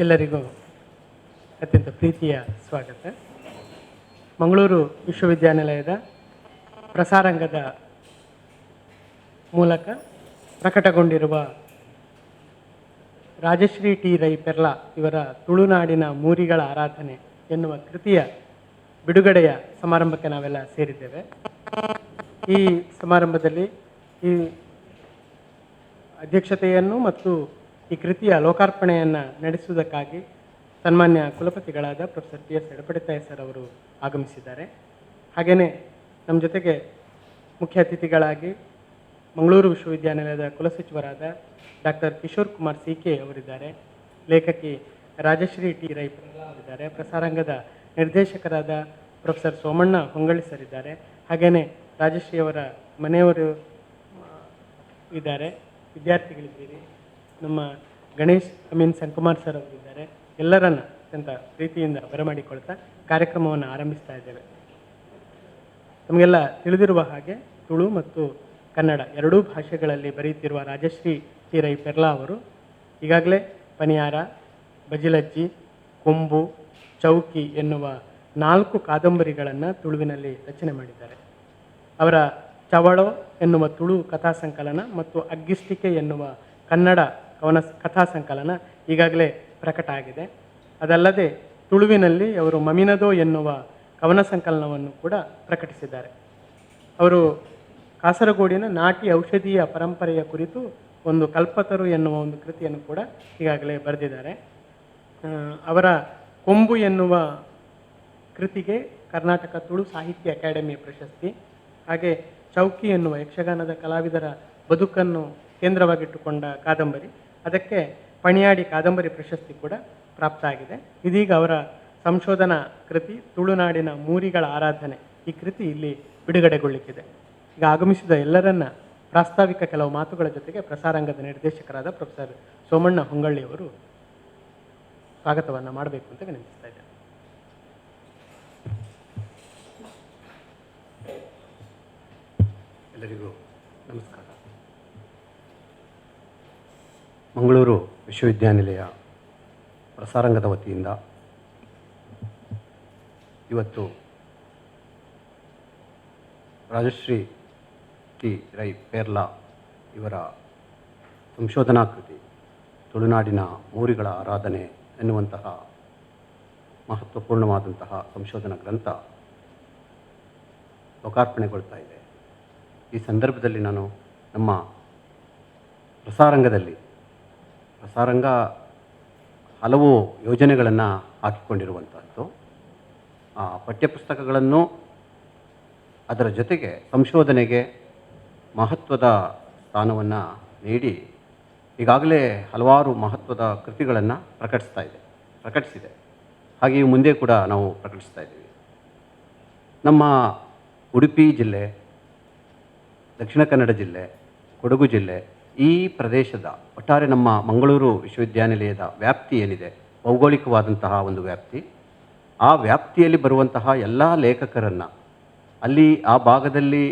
ಎಲ್ಲರಿಗೂ ಅತ್ಯಂತ ಪ್ರೀತಿಯ ಸ್ವಾಗತ. ಮಂಗಳೂರು ವಿಶ್ವವಿದ್ಯಾನಿಲಯದ ಪ್ರಸಾರಾಂಗದ ಮೂಲಕ ಪ್ರಕಟಗೊಂಡಿರುವ ರಾಜಶ್ರೀ ಟಿ ರೈ ಪೆರ್ಲಾ ಇವರ ತುಳುನಾಡಿನ ಮೂರಿಗಳ ಆರಾಧನೆ ಎನ್ನುವ ಕೃತಿಯ ಬಿಡುಗಡೆಯ ಸಮಾರಂಭಕ್ಕೆ ನಾವೆಲ್ಲ ಸೇರಿದ್ದೇವೆ. ಈ ಸಮಾರಂಭದಲ್ಲಿ ಈ ಅಧ್ಯಕ್ಷತೆಯನ್ನು ಮತ್ತು ಈ ಕೃತಿಯ ಲೋಕಾರ್ಪಣೆಯನ್ನು ನಡೆಸುವುದಕ್ಕಾಗಿ ಸನ್ಮಾನ್ಯ ಕುಲಪತಿಗಳಾದ professor P S Yedapadithaya sir ಅವರು ಆಗಮಿಸಿದ್ದಾರೆ. ಹಾಗೆಯೇ ನಮ್ಮ ಜೊತೆಗೆ ಮುಖ್ಯ ಅತಿಥಿಗಳಾಗಿ ಮಂಗಳೂರು ವಿಶ್ವವಿದ್ಯಾನಿಲಯದ ಕುಲಸಚಿವರಾದ doctor Kishore Kumar C K ಅವರಿದ್ದಾರೆ. ಲೇಖಕಿ ರಾಜಶ್ರೀ ಟಿ ರೈ ಅವರಿದ್ದಾರೆ. ಪ್ರಸಾರಾಂಗದ ನಿರ್ದೇಶಕರಾದ ಪ್ರೊಫೆಸರ್ ಸೋಮಣ್ಣ ಹೊಂಗಳಿ ಸರ್ ಇದ್ದಾರೆ. ಹಾಗೆಯೇ ರಾಜಶ್ರೀ ಅವರ ಮನೆಯವರು ಇದ್ದಾರೆ, ವಿದ್ಯಾರ್ಥಿಗಳಿದ್ದೀರಿ. ನಮ್ಮ ಗಣೇಶ್ ಅಮೀನ್ ಸಂಕುಮಾರ್ ಸರ್ ಅವರಿದ್ದಾರೆ. ಎಲ್ಲರನ್ನ ಅತ್ಯಂತ ಪ್ರೀತಿಯಿಂದ ಬರಮಾಡಿಕೊಳ್ತಾ ಕಾರ್ಯಕ್ರಮವನ್ನು ಆರಂಭಿಸ್ತಾ ಇದ್ದೇವೆ. ನಮಗೆಲ್ಲ ತಿಳಿದಿರುವ ಹಾಗೆ ತುಳು ಮತ್ತು ಕನ್ನಡ ಎರಡೂ ಭಾಷೆಗಳಲ್ಲಿ ಬರೆಯುತ್ತಿರುವ ರಾಜಶ್ರೀ ಟಿ ರೈ ಪೆರ್ಲಾ ಅವರು ಈಗಾಗಲೇ ಪನಿಯಾರ, ಬಜಿಲಜ್ಜಿ, ಕೊಂಬು, ಚೌಕಿ ಎನ್ನುವ 4 ಕಾದಂಬರಿಗಳನ್ನು ತುಳುವಿನಲ್ಲಿ ರಚನೆ ಮಾಡಿದ್ದಾರೆ. ಅವರ ಚವಳೋ ಎನ್ನುವ ತುಳು ಕಥಾ ಸಂಕಲನ ಮತ್ತು ಅಗ್ಗಿಷ್ಟಿಕೆ ಎನ್ನುವ ಕನ್ನಡ ಕಥಾ ಸಂಕಲನ ಈಗಾಗಲೇ ಪ್ರಕಟ ಆಗಿದೆ. ಅದಲ್ಲದೆ ತುಳುವಿನಲ್ಲಿ ಅವರು ಮಮಿನದೋ ಎನ್ನುವ ಕವನ ಸಂಕಲನವನ್ನು ಕೂಡ ಪ್ರಕಟಿಸಿದ್ದಾರೆ. ಅವರು ಕಾಸರಗೋಡಿನ ನಾಟಿ ಔಷಧೀಯ ಪರಂಪರೆಯ ಕುರಿತು ಒಂದು ಕಲ್ಪತರು ಎನ್ನುವ ಒಂದು ಕೃತಿಯನ್ನು ಕೂಡ ಈಗಾಗಲೇ ಬರೆದಿದ್ದಾರೆ. ಅವರ ಕೊಂಬು ಎನ್ನುವ ಕೃತಿಗೆ ಕರ್ನಾಟಕ ತುಳು ಸಾಹಿತ್ಯ ಅಕಾಡೆಮಿಯ ಪ್ರಶಸ್ತಿ, ಹಾಗೆ ಚೌಕಿ ಎನ್ನುವ ಯಕ್ಷಗಾನದ ಕಲಾವಿದರ ಬದುಕನ್ನು ಕೇಂದ್ರವಾಗಿಟ್ಟುಕೊಂಡ ಕಾದಂಬರಿ, ಅದಕ್ಕೆ ಪಣಿಯಾಡಿ ಕಾದಂಬರಿ ಪ್ರಶಸ್ತಿ ಕೂಡ ಪ್ರಾಪ್ತ ಆಗಿದೆ. ಇದೀಗ ಅವರ ಸಂಶೋಧನಾ ಕೃತಿ ತುಳುನಾಡಿನ ಮೂರಿಗಳ ಆರಾಧನೆ, ಈ ಕೃತಿ ಇಲ್ಲಿ ಬಿಡುಗಡೆಗೊಳ್ಳಿಕ್ಕಿದೆ. ಈಗ ಆಗಮಿಸಿದ ಎಲ್ಲರನ್ನ ಪ್ರಾಸ್ತಾವಿಕ ಕೆಲವು ಮಾತುಗಳ ಜೊತೆಗೆ ಪ್ರಸಾರಾಂಗದ ನಿರ್ದೇಶಕರಾದ ಪ್ರೊಫೆಸರ್ ಸೋಮಣ್ಣ ಹೊಂಗಳ್ಳಿಯವರು ಸ್ವಾಗತವನ್ನು ಮಾಡಬೇಕು ಅಂತ ವಿನಂತಿಸ್ತಾ ಇದ್ದಾರೆ. ಎಲ್ಲರಿಗೂ ನಮಸ್ಕಾರ. ಮಂಗಳೂರು ವಿಶ್ವವಿದ್ಯಾನಿಲಯ ಪ್ರಸಾರಾಂಗದ ವತಿಯಿಂದ ಇವತ್ತು ರಾಜಶ್ರೀ ಟಿ ರೈ ಪೆರ್ಲಾ ಇವರ ಸಂಶೋಧನಾ ಕೃತಿ ತುಳುನಾಡಿನ ಮೂರಿಗಳ ಆರಾಧನೆ ಎನ್ನುವಂತಹ ಮಹತ್ವಪೂರ್ಣವಾದಂತಹ ಸಂಶೋಧನಾ ಗ್ರಂಥ ಲೋಕಾರ್ಪಣೆಗೊಳ್ತಾ ಇದೆ. ಈ ಸಂದರ್ಭದಲ್ಲಿ ನಾನು ನಮ್ಮ ಪ್ರಸಾರಾಂಗ ಹಲವು ಯೋಜನೆಗಳನ್ನು ಹಾಕಿಕೊಂಡಿರುವಂಥದ್ದು. ಆ ಪಠ್ಯಪುಸ್ತಕಗಳನ್ನು ಅದರ ಜೊತೆಗೆ ಸಂಶೋಧನೆಗೆ ಮಹತ್ವದ ಸ್ಥಾನವನ್ನು ನೀಡಿ ಈಗಾಗಲೇ ಹಲವಾರು ಮಹತ್ವದ ಕೃತಿಗಳನ್ನು ಪ್ರಕಟಿಸಿದೆ. ಹಾಗೆಯೇ ಮುಂದೆ ಕೂಡ ನಾವು ಪ್ರಕಟಿಸ್ತಾ ಇದ್ದೀವಿ. ನಮ್ಮ ಉಡುಪಿ ಜಿಲ್ಲೆ, ದಕ್ಷಿಣ ಕನ್ನಡ ಜಿಲ್ಲೆ, ಕೊಡಗು ಜಿಲ್ಲೆ, ಈ ಪ್ರದೇಶದ ಒಟ್ಟಾರೆ ನಮ್ಮ ಮಂಗಳೂರು ವಿಶ್ವವಿದ್ಯಾನಿಲಯದ ವ್ಯಾಪ್ತಿ ಏನಿದೆ, ಭೌಗೋಳಿಕವಾದಂತಹ ಒಂದು ವ್ಯಾಪ್ತಿ, ಆ ವ್ಯಾಪ್ತಿಯಲ್ಲಿ ಬರುವಂತಹ ಎಲ್ಲ ಲೇಖಕರನ್ನು, ಅಲ್ಲಿ ಆ ಭಾಗದಲ್ಲಿ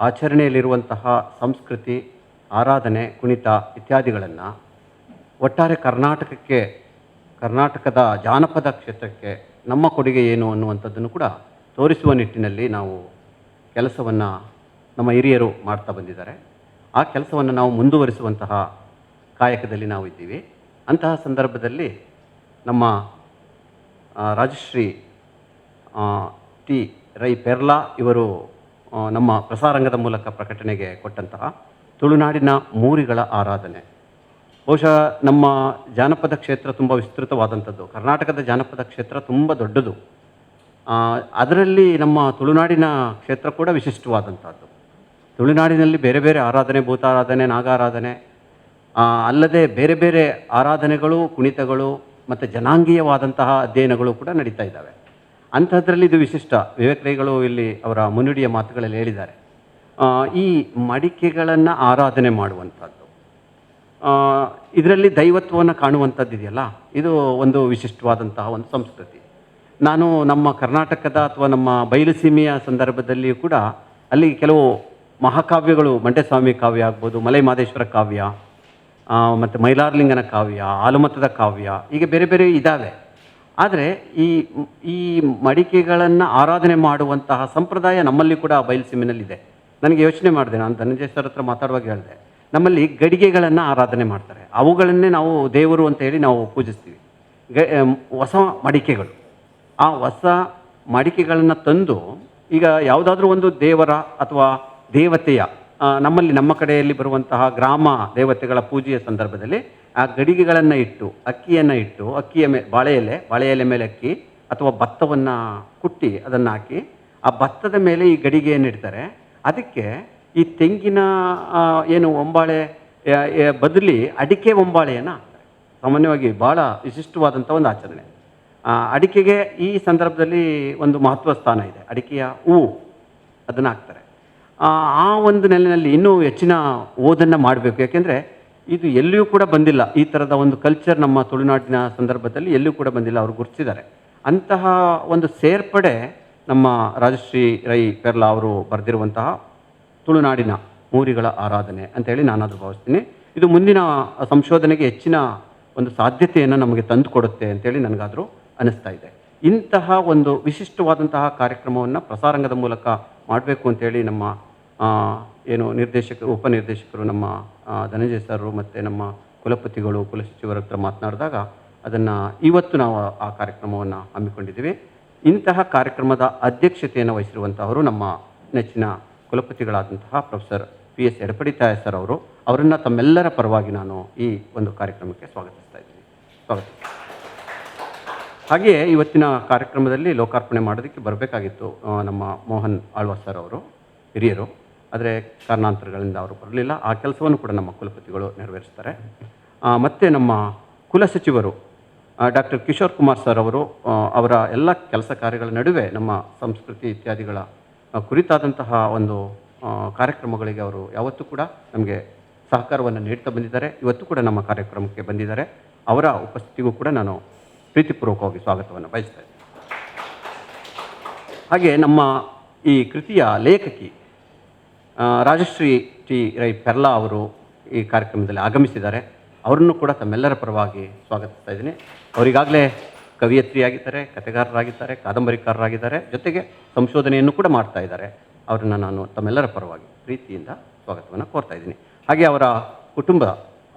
ಆಚರಣೆಯಲ್ಲಿರುವಂತಹ ಸಂಸ್ಕೃತಿ, ಆರಾಧನೆ, ಕುಣಿತ ಇತ್ಯಾದಿಗಳನ್ನು ಒಟ್ಟಾರೆ ಕರ್ನಾಟಕದ ಜಾನಪದ ಕ್ಷೇತ್ರಕ್ಕೆ ನಮ್ಮ ಕೊಡುಗೆ ಏನು ಅನ್ನುವಂಥದ್ದನ್ನು ಕೂಡ ತೋರಿಸುವ ನಿಟ್ಟಿನಲ್ಲಿ ನಾವು ಕೆಲಸವನ್ನು ನಮ್ಮ ಹಿರಿಯರು ಮಾಡ್ತಾ ಬಂದಿದ್ದಾರೆ. ಆ ಕೆಲಸವನ್ನು ನಾವು ಮುಂದುವರಿಸುವಂತಹ ಕಾಯಕದಲ್ಲಿ ನಾವು ಇದ್ದೀವಿ. ಅಂತಹ ಸಂದರ್ಭದಲ್ಲಿ ನಮ್ಮ ರಾಜಶ್ರೀ ಟಿ ರೈ ಪೆರ್ಲಾ ಇವರು ನಮ್ಮ ಪ್ರಸಾರಾಂಗದ ಮೂಲಕ ಪ್ರಕಟಣೆಗೆ ಕೊಟ್ಟಂತಹ ತುಳುನಾಡಿನ ಮೂರಿಗಳ ಆರಾಧನೆ, ಬಹುಶಃ ನಮ್ಮ ಜಾನಪದ ಕ್ಷೇತ್ರ ತುಂಬ ವಿಸ್ತೃತವಾದಂಥದ್ದು. ಕರ್ನಾಟಕದ ಜಾನಪದ ಕ್ಷೇತ್ರ ತುಂಬ ದೊಡ್ಡದು. ಅದರಲ್ಲಿ ನಮ್ಮ ತುಳುನಾಡಿನ ಕ್ಷೇತ್ರ ಕೂಡ ವಿಶಿಷ್ಟವಾದಂಥದ್ದು. ತುಳುನಾಡಿನಲ್ಲಿ ಬೇರೆ ಬೇರೆ ಆರಾಧನೆ, ಭೂತಾರಾಧನೆ, ನಾಗಾರಾಧನೆ ಅಲ್ಲದೆ ಬೇರೆ ಬೇರೆ ಆರಾಧನೆಗಳು, ಕುಣಿತಗಳು ಮತ್ತು ಜನಾಂಗೀಯವಾದಂತಹ ಅಧ್ಯಯನಗಳು ಕೂಡ ನಡೀತಾ ಇದ್ದಾವೆ. ಅಂಥದ್ರಲ್ಲಿ ಇದು ವಿಶಿಷ್ಟ. ವಿವೇಕೈಗಳು ಇಲ್ಲಿ ಅವರ ಮುನ್ನುಡಿಯ ಮಾತುಗಳಲ್ಲಿ ಹೇಳಿದ್ದಾರೆ, ಈ ಮಡಿಕೆಗಳನ್ನು ಆರಾಧನೆ ಮಾಡುವಂಥದ್ದು, ಇದರಲ್ಲಿ ದೈವತ್ವವನ್ನು ಕಾಣುವಂಥದ್ದು ಇದೆಯಲ್ಲ, ಇದು ಒಂದು ವಿಶಿಷ್ಟವಾದಂತಹ ಒಂದು ಸಂಸ್ಕೃತಿ. ನಾನು ನಮ್ಮ ಕರ್ನಾಟಕದ ಅಥವಾ ನಮ್ಮ ಬಯಲುಸೀಮೆಯ ಸಂದರ್ಭದಲ್ಲಿಯೂ ಕೂಡ ಅಲ್ಲಿ ಕೆಲವು ಮಹಾಕಾವ್ಯಗಳು, ಮಂಟೆಸ್ವಾಮಿ ಕಾವ್ಯ ಆಗ್ಬೋದು, ಮಲೈ ಮಾದೇಶ್ವರ ಕಾವ್ಯ, ಮತ್ತು ಮೈಲಾರಲಿಂಗನ ಕಾವ್ಯ, ಆಲುಮತದ ಕಾವ್ಯ, ಹೀಗೆ ಬೇರೆ ಬೇರೆ ಇದ್ದಾವೆ. ಆದರೆ ಈ ಮಡಿಕೆಗಳನ್ನು ಆರಾಧನೆ ಮಾಡುವಂತಹ ಸಂಪ್ರದಾಯ ನಮ್ಮಲ್ಲಿ ಕೂಡ ಬಯಲುಸೀಮೆನಲ್ಲಿದೆ. ನನಗೆ ಯೋಚನೆ ಮಾಡಿದೆ, ನಾನು ಧನಂಜಯ ಸರ್ ಹತ್ರ ಮಾತಾಡುವಾಗ ಹೇಳಿದೆ, ನಮ್ಮಲ್ಲಿ ಗಡಿಗೆಗಳನ್ನು ಆರಾಧನೆ ಮಾಡ್ತಾರೆ, ಅವುಗಳನ್ನೇ ನಾವು ದೇವರು ಅಂತ ಹೇಳಿ ನಾವು ಪೂಜಿಸ್ತೀವಿ. ಹೊಸ ಮಡಿಕೆಗಳು, ಆ ಹೊಸ ಮಡಿಕೆಗಳನ್ನು ತಂದು ಈಗ ಯಾವುದಾದ್ರೂ ಒಂದು ದೇವರ ಅಥವಾ ದೇವತೆಯ ನಮ್ಮ ಕಡೆಯಲ್ಲಿ ಬರುವಂತಹ ಗ್ರಾಮ ದೇವತೆಗಳ ಪೂಜೆಯ ಸಂದರ್ಭದಲ್ಲಿ ಆ ಗಡಿಗೆಗಳನ್ನು ಇಟ್ಟು ಅಕ್ಕಿಯನ್ನು ಇಟ್ಟು ಬಾಳೆ ಎಲೆ ಮೇಲೆ ಅಕ್ಕಿ ಅಥವಾ ಭತ್ತವನ್ನು ಕುಟ್ಟಿ ಅದನ್ನು ಹಾಕಿ ಆ ಭತ್ತದ ಮೇಲೆ ಈ ಗಡಿಗೆಯನ್ನು ಇಡ್ತಾರೆ. ಅದಕ್ಕೆ ಈ ತೆಂಗಿನ ಏನು ಒಂಬಾಳೆ ಬದಲಿ ಅಡಿಕೆ ಒಂಬಾಳೆಯನ್ನು ಹಾಕ್ತಾರೆ. ಸಾಮಾನ್ಯವಾಗಿ ಭಾಳ ವಿಶಿಷ್ಟವಾದಂಥ ಒಂದು ಆಚರಣೆ. ಅಡಿಕೆಗೆ ಈ ಸಂದರ್ಭದಲ್ಲಿ ಒಂದು ಮಹತ್ವ ಸ್ಥಾನ ಇದೆ. ಅಡಿಕೆಯ ಹೂವು ಅದನ್ನು ಹಾಕ್ತಾರೆ. ಆ ಒಂದು ನೆಲೆಯಲ್ಲಿ ಇನ್ನೂ ಹೆಚ್ಚಿನ ಓದನ್ನು ಮಾಡಬೇಕು. ಯಾಕೆಂದರೆ ಇದು ಎಲ್ಲಿಯೂ ಕೂಡ ಬಂದಿಲ್ಲ, ಈ ಥರದ ಒಂದು ಕಲ್ಚರ್ ನಮ್ಮ ತುಳುನಾಡಿನ ಸಂದರ್ಭದಲ್ಲಿ ಎಲ್ಲಿಯೂ ಕೂಡ ಬಂದಿಲ್ಲ, ಅವರು ಗುರುತಿಸಿದ್ದಾರೆ. ಅಂತಹ ಒಂದು ಸೇರ್ಪಡೆ ನಮ್ಮ ರಾಜಶ್ರೀ ರೈ ಪೆರ್ಲಾ ಅವರು ಬರೆದಿರುವಂತಹ ತುಳುನಾಡಿನ ಮೂರಿಗಳ ಆರಾಧನೆ ಅಂತೇಳಿ ನಾನಾದರೂ ಭಾವಿಸ್ತೀನಿ. ಇದು ಮುಂದಿನ ಸಂಶೋಧನೆಗೆ ಹೆಚ್ಚಿನ ಒಂದು ಸಾಧ್ಯತೆಯನ್ನು ನಮಗೆ ತಂದು ಕೊಡುತ್ತೆ ಅಂತೇಳಿ ನನಗಾದರೂ ಅನ್ನಿಸ್ತಾ ಇದೆ. ಇಂತಹ ಒಂದು ವಿಶಿಷ್ಟವಾದಂತಹ ಕಾರ್ಯಕ್ರಮವನ್ನು ಪ್ರಸಾರಾಂಗದ ಮೂಲಕ ಮಾಡಬೇಕು ಅಂತೇಳಿ ನಮ್ಮ ಉಪನಿರ್ದೇಶಕರು ನಮ್ಮ ಧನಂಜಯ ಸರ್ ಮತ್ತು ನಮ್ಮ ಕುಲಪತಿಗಳು, ಕುಲಸಚಿವರ ಹತ್ರ ಮಾತನಾಡಿದಾಗ ಅದನ್ನು ಇವತ್ತು ನಾವು ಆ ಕಾರ್ಯಕ್ರಮವನ್ನು ಹಮ್ಮಿಕೊಂಡಿದ್ದೀವಿ. ಇಂತಹ ಕಾರ್ಯಕ್ರಮದ ಅಧ್ಯಕ್ಷತೆಯನ್ನು ವಹಿಸಿರುವಂತಹವರು ನಮ್ಮ ನೆಚ್ಚಿನ ಕುಲಪತಿಗಳಾದಂತಹ ಪ್ರೊಫೆಸರ್ PS ಎಡಪಡಿತಾಯ ಸರ್ ಅವರು. ಅವರನ್ನು ತಮ್ಮೆಲ್ಲರ ಪರವಾಗಿ ನಾನು ಈ ಒಂದು ಕಾರ್ಯಕ್ರಮಕ್ಕೆ ಸ್ವಾಗತಿಸ್ತಾ ಇದ್ದೀನಿ. ಹಾಗೆಯೇ ಇವತ್ತಿನ ಕಾರ್ಯಕ್ರಮದಲ್ಲಿ ಲೋಕಾರ್ಪಣೆ ಮಾಡೋದಕ್ಕೆ ಬರಬೇಕಾಗಿತ್ತು ನಮ್ಮ ಮೋಹನ್ ಆಳ್ವಾಸ್ ಸರ್ ಅವರು, ಹಿರಿಯರು. ಆದರೆ ಕಾರಣಾಂತರಗಳಿಂದ ಅವರು ಬರಲಿಲ್ಲ. ಆ ಕೆಲಸವನ್ನು ಕೂಡ ನಮ್ಮ ಕುಲಪತಿಗಳು ನೆರವೇರಿಸ್ತಾರೆ. ಮತ್ತು ನಮ್ಮ ಕುಲಸಚಿವರು ಡಾಕ್ಟರ್ ಕಿಶೋರ್ ಕುಮಾರ್ ಸರ್ ಅವರು ಅವರ ಎಲ್ಲ ಕೆಲಸ ಕಾರ್ಯಗಳ ನಡುವೆ ನಮ್ಮ ಸಂಸ್ಕೃತಿ ಇತ್ಯಾದಿಗಳ ಕುರಿತಾದಂತಹ ಒಂದು ಕಾರ್ಯಕ್ರಮಗಳಿಗೆ ಅವರು ಯಾವತ್ತೂ ಕೂಡ ನಮಗೆ ಸಹಕಾರವನ್ನು ನೀಡ್ತಾ ಬಂದಿದ್ದಾರೆ. ಇವತ್ತು ಕೂಡ ನಮ್ಮ ಕಾರ್ಯಕ್ರಮಕ್ಕೆ ಬಂದಿದ್ದಾರೆ. ಅವರ ಉಪಸ್ಥಿತಿಗೂ ಕೂಡ ನಾನು ಪ್ರೀತಿಪೂರ್ವಕವಾಗಿ ಸ್ವಾಗತವನ್ನು ಬಯಸ್ತಾ ಇದ್ದೀನಿ. ಹಾಗೆ ನಮ್ಮ ಈ ಕೃತಿಯ ಲೇಖಕಿ ರಾಜಶ್ರೀ ರೈ ಪೆರ್ಲಾ ಅವರು ಈ ಕಾರ್ಯಕ್ರಮದಲ್ಲಿ ಆಗಮಿಸಿದ್ದಾರೆ. ಅವರನ್ನು ಕೂಡ ತಮ್ಮೆಲ್ಲರ ಪರವಾಗಿ ಸ್ವಾಗತಿಸ್ತಾ ಇದ್ದೀನಿ. ಅವರಿಗಾಗಲೇ ಕವಿಯತ್ರಿಯಾಗಿದ್ದಾರೆ, ಕಥೆಗಾರರಾಗಿದ್ದಾರೆ, ಕಾದಂಬರಿಕಾರರಾಗಿದ್ದಾರೆ, ಜೊತೆಗೆ ಸಂಶೋಧನೆಯನ್ನು ಕೂಡ ಮಾಡ್ತಾ ಇದ್ದಾರೆ. ಅವರನ್ನು ನಾನು ತಮ್ಮೆಲ್ಲರ ಪರವಾಗಿ ಪ್ರೀತಿಯಿಂದ ಸ್ವಾಗತವನ್ನು ಕೋರ್ತಾ ಇದ್ದೀನಿ. ಹಾಗೆ ಅವರ ಕುಟುಂಬ,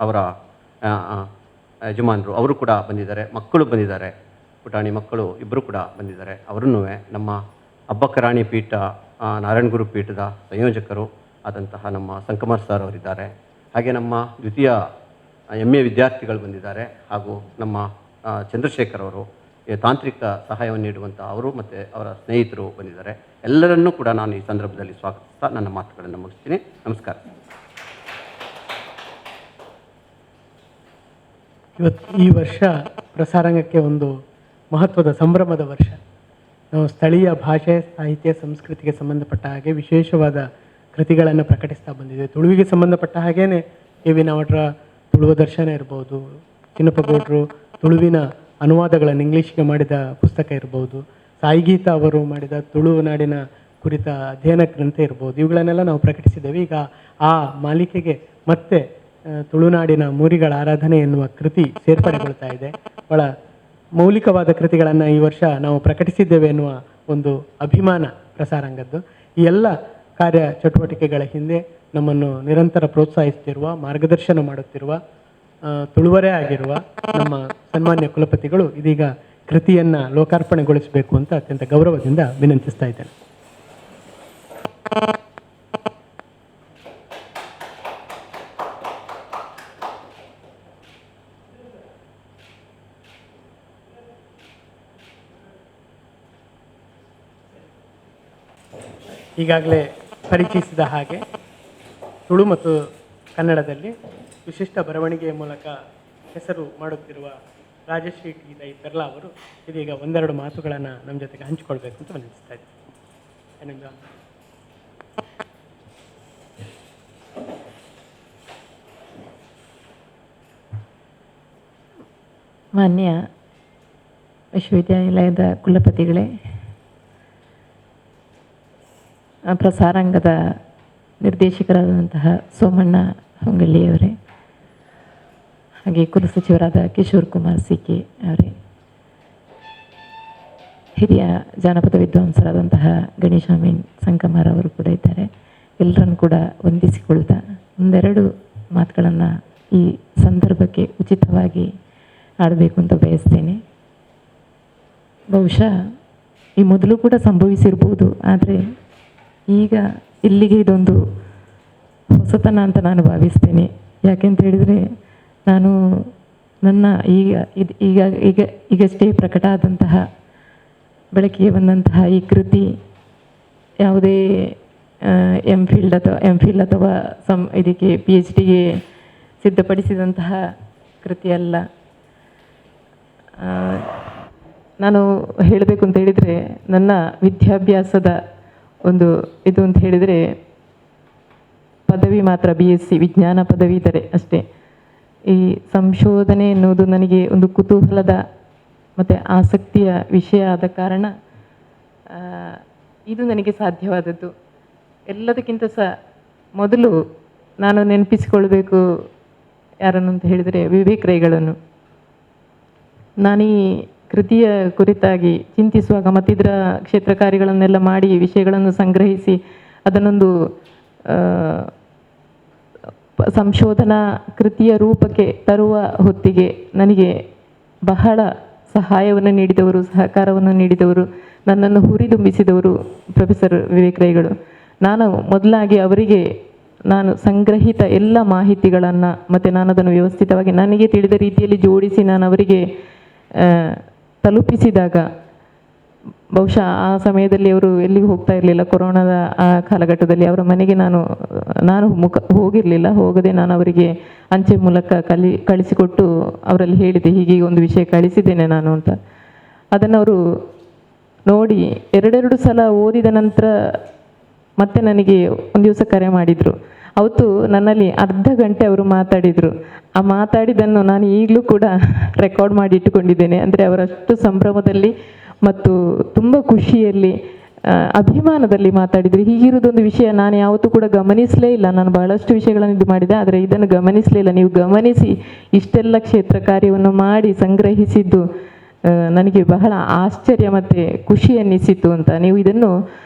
ಅವರ ಯಜಮಾನರು ಅವರು ಕೂಡ ಬಂದಿದ್ದಾರೆ, ಮಕ್ಕಳು ಬಂದಿದ್ದಾರೆ, ಪುಟಾಣಿ ಮಕ್ಕಳು ಇಬ್ಬರು ಕೂಡ ಬಂದಿದ್ದಾರೆ. ಅವರನ್ನೂ ನಮ್ಮ ಅಬ್ಬಕ್ಕರಾಣಿ ಪೀಠ ನಾರಾಯಣಗುರು ಪೀಠದ ಸಂಯೋಜಕರು ಆದಂತಹ ನಮ್ಮ ಸಂಕಮರ್ ಸರ್ ಅವರಿದ್ದಾರೆ. ಹಾಗೆ ನಮ್ಮ ದ್ವಿತೀಯ MA ವಿದ್ಯಾರ್ಥಿಗಳು ಬಂದಿದ್ದಾರೆ. ಹಾಗೂ ನಮ್ಮ ಚಂದ್ರಶೇಖರ್ ಅವರು ತಾಂತ್ರಿಕ ಸಹಾಯವನ್ನು ನೀಡುವಂಥ ಅವರು ಮತ್ತು ಅವರ ಸ್ನೇಹಿತರು ಬಂದಿದ್ದಾರೆ. ಎಲ್ಲರನ್ನೂ ಕೂಡ ನಾನು ಈ ಸಂದರ್ಭದಲ್ಲಿ ಸ್ವಾಗತಿಸ್ತಾ ನನ್ನ ಮಾತುಗಳನ್ನು ಮುಗಿಸ್ತೀನಿ. ನಮಸ್ಕಾರ. ಈ ವರ್ಷ ಪ್ರಸಾರಾಂಗಕ್ಕೆ ಒಂದು ಮಹತ್ವದ ಸಂಭ್ರಮದ ವರ್ಷ. ನಾವು ಸ್ಥಳೀಯ ಭಾಷೆ, ಸಾಹಿತ್ಯ, ಸಂಸ್ಕೃತಿಗೆ ಸಂಬಂಧಪಟ್ಟ ಹಾಗೆ ವಿಶೇಷವಾದ ಕೃತಿಗಳನ್ನು ಪ್ರಕಟಿಸ್ತಾ ಬಂದಿದ್ದೇವೆ. ತುಳುವಿಗೆ ಸಂಬಂಧಪಟ್ಟ ಹಾಗೇ KV ನಾವಟರ ತುಳುವ ದರ್ಶನ ಇರ್ಬೋದು, ಚಿನ್ನಪ್ಪಗೌಡರು ತುಳುವಿನ ಅನುವಾದಗಳನ್ನು ಇಂಗ್ಲೀಷ್ಗೆ ಮಾಡಿದ ಪುಸ್ತಕ ಇರ್ಬೋದು, ಸಾಯಿಗೀತಾ ಅವರು ಮಾಡಿದ ತುಳುನಾಡಿನ ಕುರಿತ ಅಧ್ಯಯನ ಗ್ರಂಥ ಇರ್ಬೋದು, ಇವುಗಳನ್ನೆಲ್ಲ ನಾವು ಪ್ರಕಟಿಸಿದ್ದೇವೆ. ಈಗ ಆ ಮಾಲಿಕೆಗೆ ಮತ್ತೆ ತುಳುನಾಡಿನ ಮೂರಿಗಳ ಆರಾಧನೆ ಎನ್ನುವ ಕೃತಿ ಸೇರ್ಪಡೆಗೊಳ್ತಾ ಇದೆ. ಬಹಳ ಮೌಲಿಕವಾದ ಕೃತಿಗಳನ್ನು ಈ ವರ್ಷ ನಾವು ಪ್ರಕಟಿಸಿದ್ದೇವೆ ಎನ್ನುವ ಒಂದು ಅಭಿಮಾನ ಪ್ರಸಾರಾಂಗದ್ದು. ಈ ಎಲ್ಲ ಕಾರ್ಯ ಚಟುವಟಿಕೆಗಳ ಹಿಂದೆ ನಮ್ಮನ್ನು ನಿರಂತರ ಪ್ರೋತ್ಸಾಹಿಸುತ್ತಿರುವ, ಮಾರ್ಗದರ್ಶನ ಮಾಡುತ್ತಿರುವ, ತುಳುವರೇ ಆಗಿರುವ ನಮ್ಮ ಸನ್ಮಾನ್ಯ ಕುಲಪತಿಗಳು ಇದೀಗ ಕೃತಿಯನ್ನು ಲೋಕಾರ್ಪಣೆಗೊಳಿಸಬೇಕು ಅಂತ ಅತ್ಯಂತ ಗೌರವದಿಂದ ವಿನಂತಿಸ್ತಾ ಇದ್ದೇನೆ. ಈಗಾಗಲೇ ಪರಿಚಯಿಸಿದ ಹಾಗೆ ತುಳು ಮತ್ತು ಕನ್ನಡದಲ್ಲಿ ವಿಶಿಷ್ಟ ಬರವಣಿಗೆಯ ಮೂಲಕ ಹೆಸರು ಮಾಡುತ್ತಿರುವ ರಾಜಶ್ರೀ ರೈ ಪೆರ್ಲಾ ಅವರು ಇದೀಗ ಒಂದೆರಡು ಮಾತುಗಳನ್ನು ನಮ್ಮ ಜೊತೆಗೆ ಹಂಚಿಕೊಳ್ಬೇಕು ಅಂತ ವಿನಂತಿಸ್ತಾ ಇದ್ದೀನಿ. ಏನಿಲ್ಲ, ಮಾನ್ಯ ವಿಶ್ವವಿದ್ಯಾನಿಲಯದ ಕುಲಪತಿಗಳೇ, ಪ್ರಸಾರಾಂಗದ ನಿರ್ದೇಶಕರಾದಂತಹ ಸೋಮಣ್ಣ ಹೊಂಗಳ್ಳಿಯವರೇ, ಹಾಗೆ ಕುಲಸಚಿವರಾದ ಕಿಶೋರ್ ಕುಮಾರ್ ಸಿ.ಕೆ ಅವರೇ, ಹಿರಿಯ ಜಾನಪದ ವಿದ್ವಾಂಸರಾದಂತಹ ಗಣೇಶಾಮೀನ್ ಸಂಕಮಾರ್ ಅವರು ಕೂಡ ಇದ್ದಾರೆ. ಎಲ್ಲರನ್ನು ಕೂಡ ವಂದಿಸಿಕೊಳ್ತಾ ಒಂದೆರಡು ಮಾತುಗಳನ್ನು ಈ ಸಂದರ್ಭಕ್ಕೆ ಉಚಿತವಾಗಿ ಆಡಬೇಕು ಅಂತ ಬಯಸ್ತೇನೆ. ಬಹುಶಃ ಈ ಮೊದಲು ಕೂಡ ಸಂಭವಿಸಿರ್ಬೋದು, ಆದರೆ ಈಗ ಇಲ್ಲಿಗೆ ಇದೊಂದು ಹೊಸತನ ಅಂತ ನಾನು ಭಾವಿಸ್ತೇನೆ. ಯಾಕೆಂತ ಹೇಳಿದರೆ, ನಾನು ನನ್ನ ಈಗಷ್ಟೇ ಪ್ರಕಟ ಆದಂತಹ ಬೆಳಕಿಗೆ ಬಂದಂತಹ ಈ ಕೃತಿ ಯಾವುದೇ ಎಮ್ ಫಿಲ್ ಅಥವಾ ಇದಕ್ಕೆ PhDಗೆ ಸಿದ್ಧಪಡಿಸಿದಂತಹ ಕೃತಿಯಲ್ಲ. ನಾನು ಹೇಳಬೇಕು ಅಂತ ಹೇಳಿದರೆ, ನನ್ನ ವಿದ್ಯಾಭ್ಯಾಸದ ಒಂದು ಇದು ಅಂತ ಹೇಳಿದರೆ ಪದವಿ ಮಾತ್ರ, BSc ವಿಜ್ಞಾನ ಪದವಿ ಇದ್ದರೆ ಅಷ್ಟೇ. ಈ ಸಂಶೋಧನೆ ಎನ್ನುವುದು ನನಗೆ ಒಂದು ಕುತೂಹಲದ ಮತ್ತು ಆಸಕ್ತಿಯ ವಿಷಯ ಆದ ಕಾರಣ ಇದು ನನಗೆ ಸಾಧ್ಯವಾದದ್ದು. ಎಲ್ಲದಕ್ಕಿಂತ ಮೊದಲು ನಾನು ನೆನಪಿಸಿಕೊಳ್ಬೇಕು ಯಾರನ್ನು ಅಂತ ಹೇಳಿದರೆ ವಿವೇಕ್ ರೈಗಳನ್ನು. ನಾನು ಈ ಕೃತಿಯ ಕುರಿತಾಗಿ ಚಿಂತಿಸುವಾಗ ಮತ್ತು ಇದರ ಕ್ಷೇತ್ರ ಕಾರ್ಯಗಳನ್ನೆಲ್ಲ ಮಾಡಿ ವಿಷಯಗಳನ್ನು ಸಂಗ್ರಹಿಸಿ ಅದನ್ನೊಂದು ಸಂಶೋಧನಾ ಕೃತಿಯ ರೂಪಕ್ಕೆ ತರುವ ಹೊತ್ತಿಗೆ ನನಗೆ ಬಹಳ ಸಹಾಯವನ್ನು ನೀಡಿದವರು, ಸಹಕಾರವನ್ನು ನೀಡಿದವರು, ನನ್ನನ್ನು ಹುರಿದುಂಬಿಸಿದವರು ಪ್ರೊಫೆಸರ್ ವಿವೇಕ್ ರೈಗಳು. ನಾನು ಮೊದಲಾಗಿ ಅವರಿಗೆ ನಾನು ಸಂಗ್ರಹಿತ ಎಲ್ಲ ಮಾಹಿತಿಗಳನ್ನು ಮತ್ತು ನಾನು ಅದನ್ನು ವ್ಯವಸ್ಥಿತವಾಗಿ ನನಗೆ ತಿಳಿದ ರೀತಿಯಲ್ಲಿ ಜೋಡಿಸಿ ನಾನು ಅವರಿಗೆ ತಲುಪಿಸಿದಾಗ, ಬಹುಶಃ ಆ ಸಮಯದಲ್ಲಿ ಅವರು ಎಲ್ಲಿಗೂ ಹೋಗ್ತಾ ಇರಲಿಲ್ಲ. ಕೊರೋನಾದ ಆ ಕಾಲಘಟ್ಟದಲ್ಲಿ ಅವರ ಮನೆಗೆ ನಾನು ಹೋಗಿರಲಿಲ್ಲ. ಹೋಗದೆ ನಾನು ಅವರಿಗೆ ಅಂಚೆ ಮೂಲಕ ಕಳಿಸಿಕೊಟ್ಟು ಅವರಲ್ಲಿ ಹೇಳಿದೆ, ಹೀಗೆ ಒಂದು ವಿಷಯ ಕಳಿಸಿದ್ದೇನೆ ನಾನು ಅಂತ. ಅದನ್ನು ಅವರು ನೋಡಿ ಎರಡೆರಡು ಸಲ ಓದಿದ ನಂತರ ಮತ್ತೆ ನನಗೆ ಒಂದು ದಿವಸ ಕರೆ ಮಾಡಿದರು. ಅವತ್ತು ನನ್ನಲ್ಲಿ ಅರ್ಧ ಗಂಟೆ ಅವರು ಮಾತಾಡಿದರು. ಆ ಮಾತಾಡಿದ್ದನ್ನು ನಾನು ಈಗಲೂ ಕೂಡ ರೆಕಾರ್ಡ್ ಮಾಡಿ ಇಟ್ಟುಕೊಂಡಿದ್ದೇನೆ. ಅಂದರೆ ಅವರಷ್ಟು ಸಂಭ್ರಮದಲ್ಲಿ ಮತ್ತು ತುಂಬ ಖುಷಿಯಲ್ಲಿ, ಅಭಿಮಾನದಲ್ಲಿ ಮಾತಾಡಿದರು. ಹೀಗಿರೋದೊಂದು ವಿಷಯ ನಾನು ಯಾವತ್ತೂ ಕೂಡ ಗಮನಿಸಲೇ ಇಲ್ಲ. ನಾನು ಬಹಳಷ್ಟು ವಿಷಯಗಳನ್ನು ಇದು ಮಾಡಿದೆ, ಆದರೆ ಇದನ್ನು ಗಮನಿಸಲೇ ಇಲ್ಲ. ನೀವು ಗಮನಿಸಿ ಇಷ್ಟೆಲ್ಲ ಕ್ಷೇತ್ರ ಕಾರ್ಯವನ್ನು ಮಾಡಿ ಸಂಗ್ರಹಿಸಿದ್ದು ನನಗೆ ಬಹಳ ಆಶ್ಚರ್ಯ ಮತ್ತು ಖುಷಿ ಅನ್ನಿಸಿತು ಅಂತ. ನೀವು ಇದನ್ನು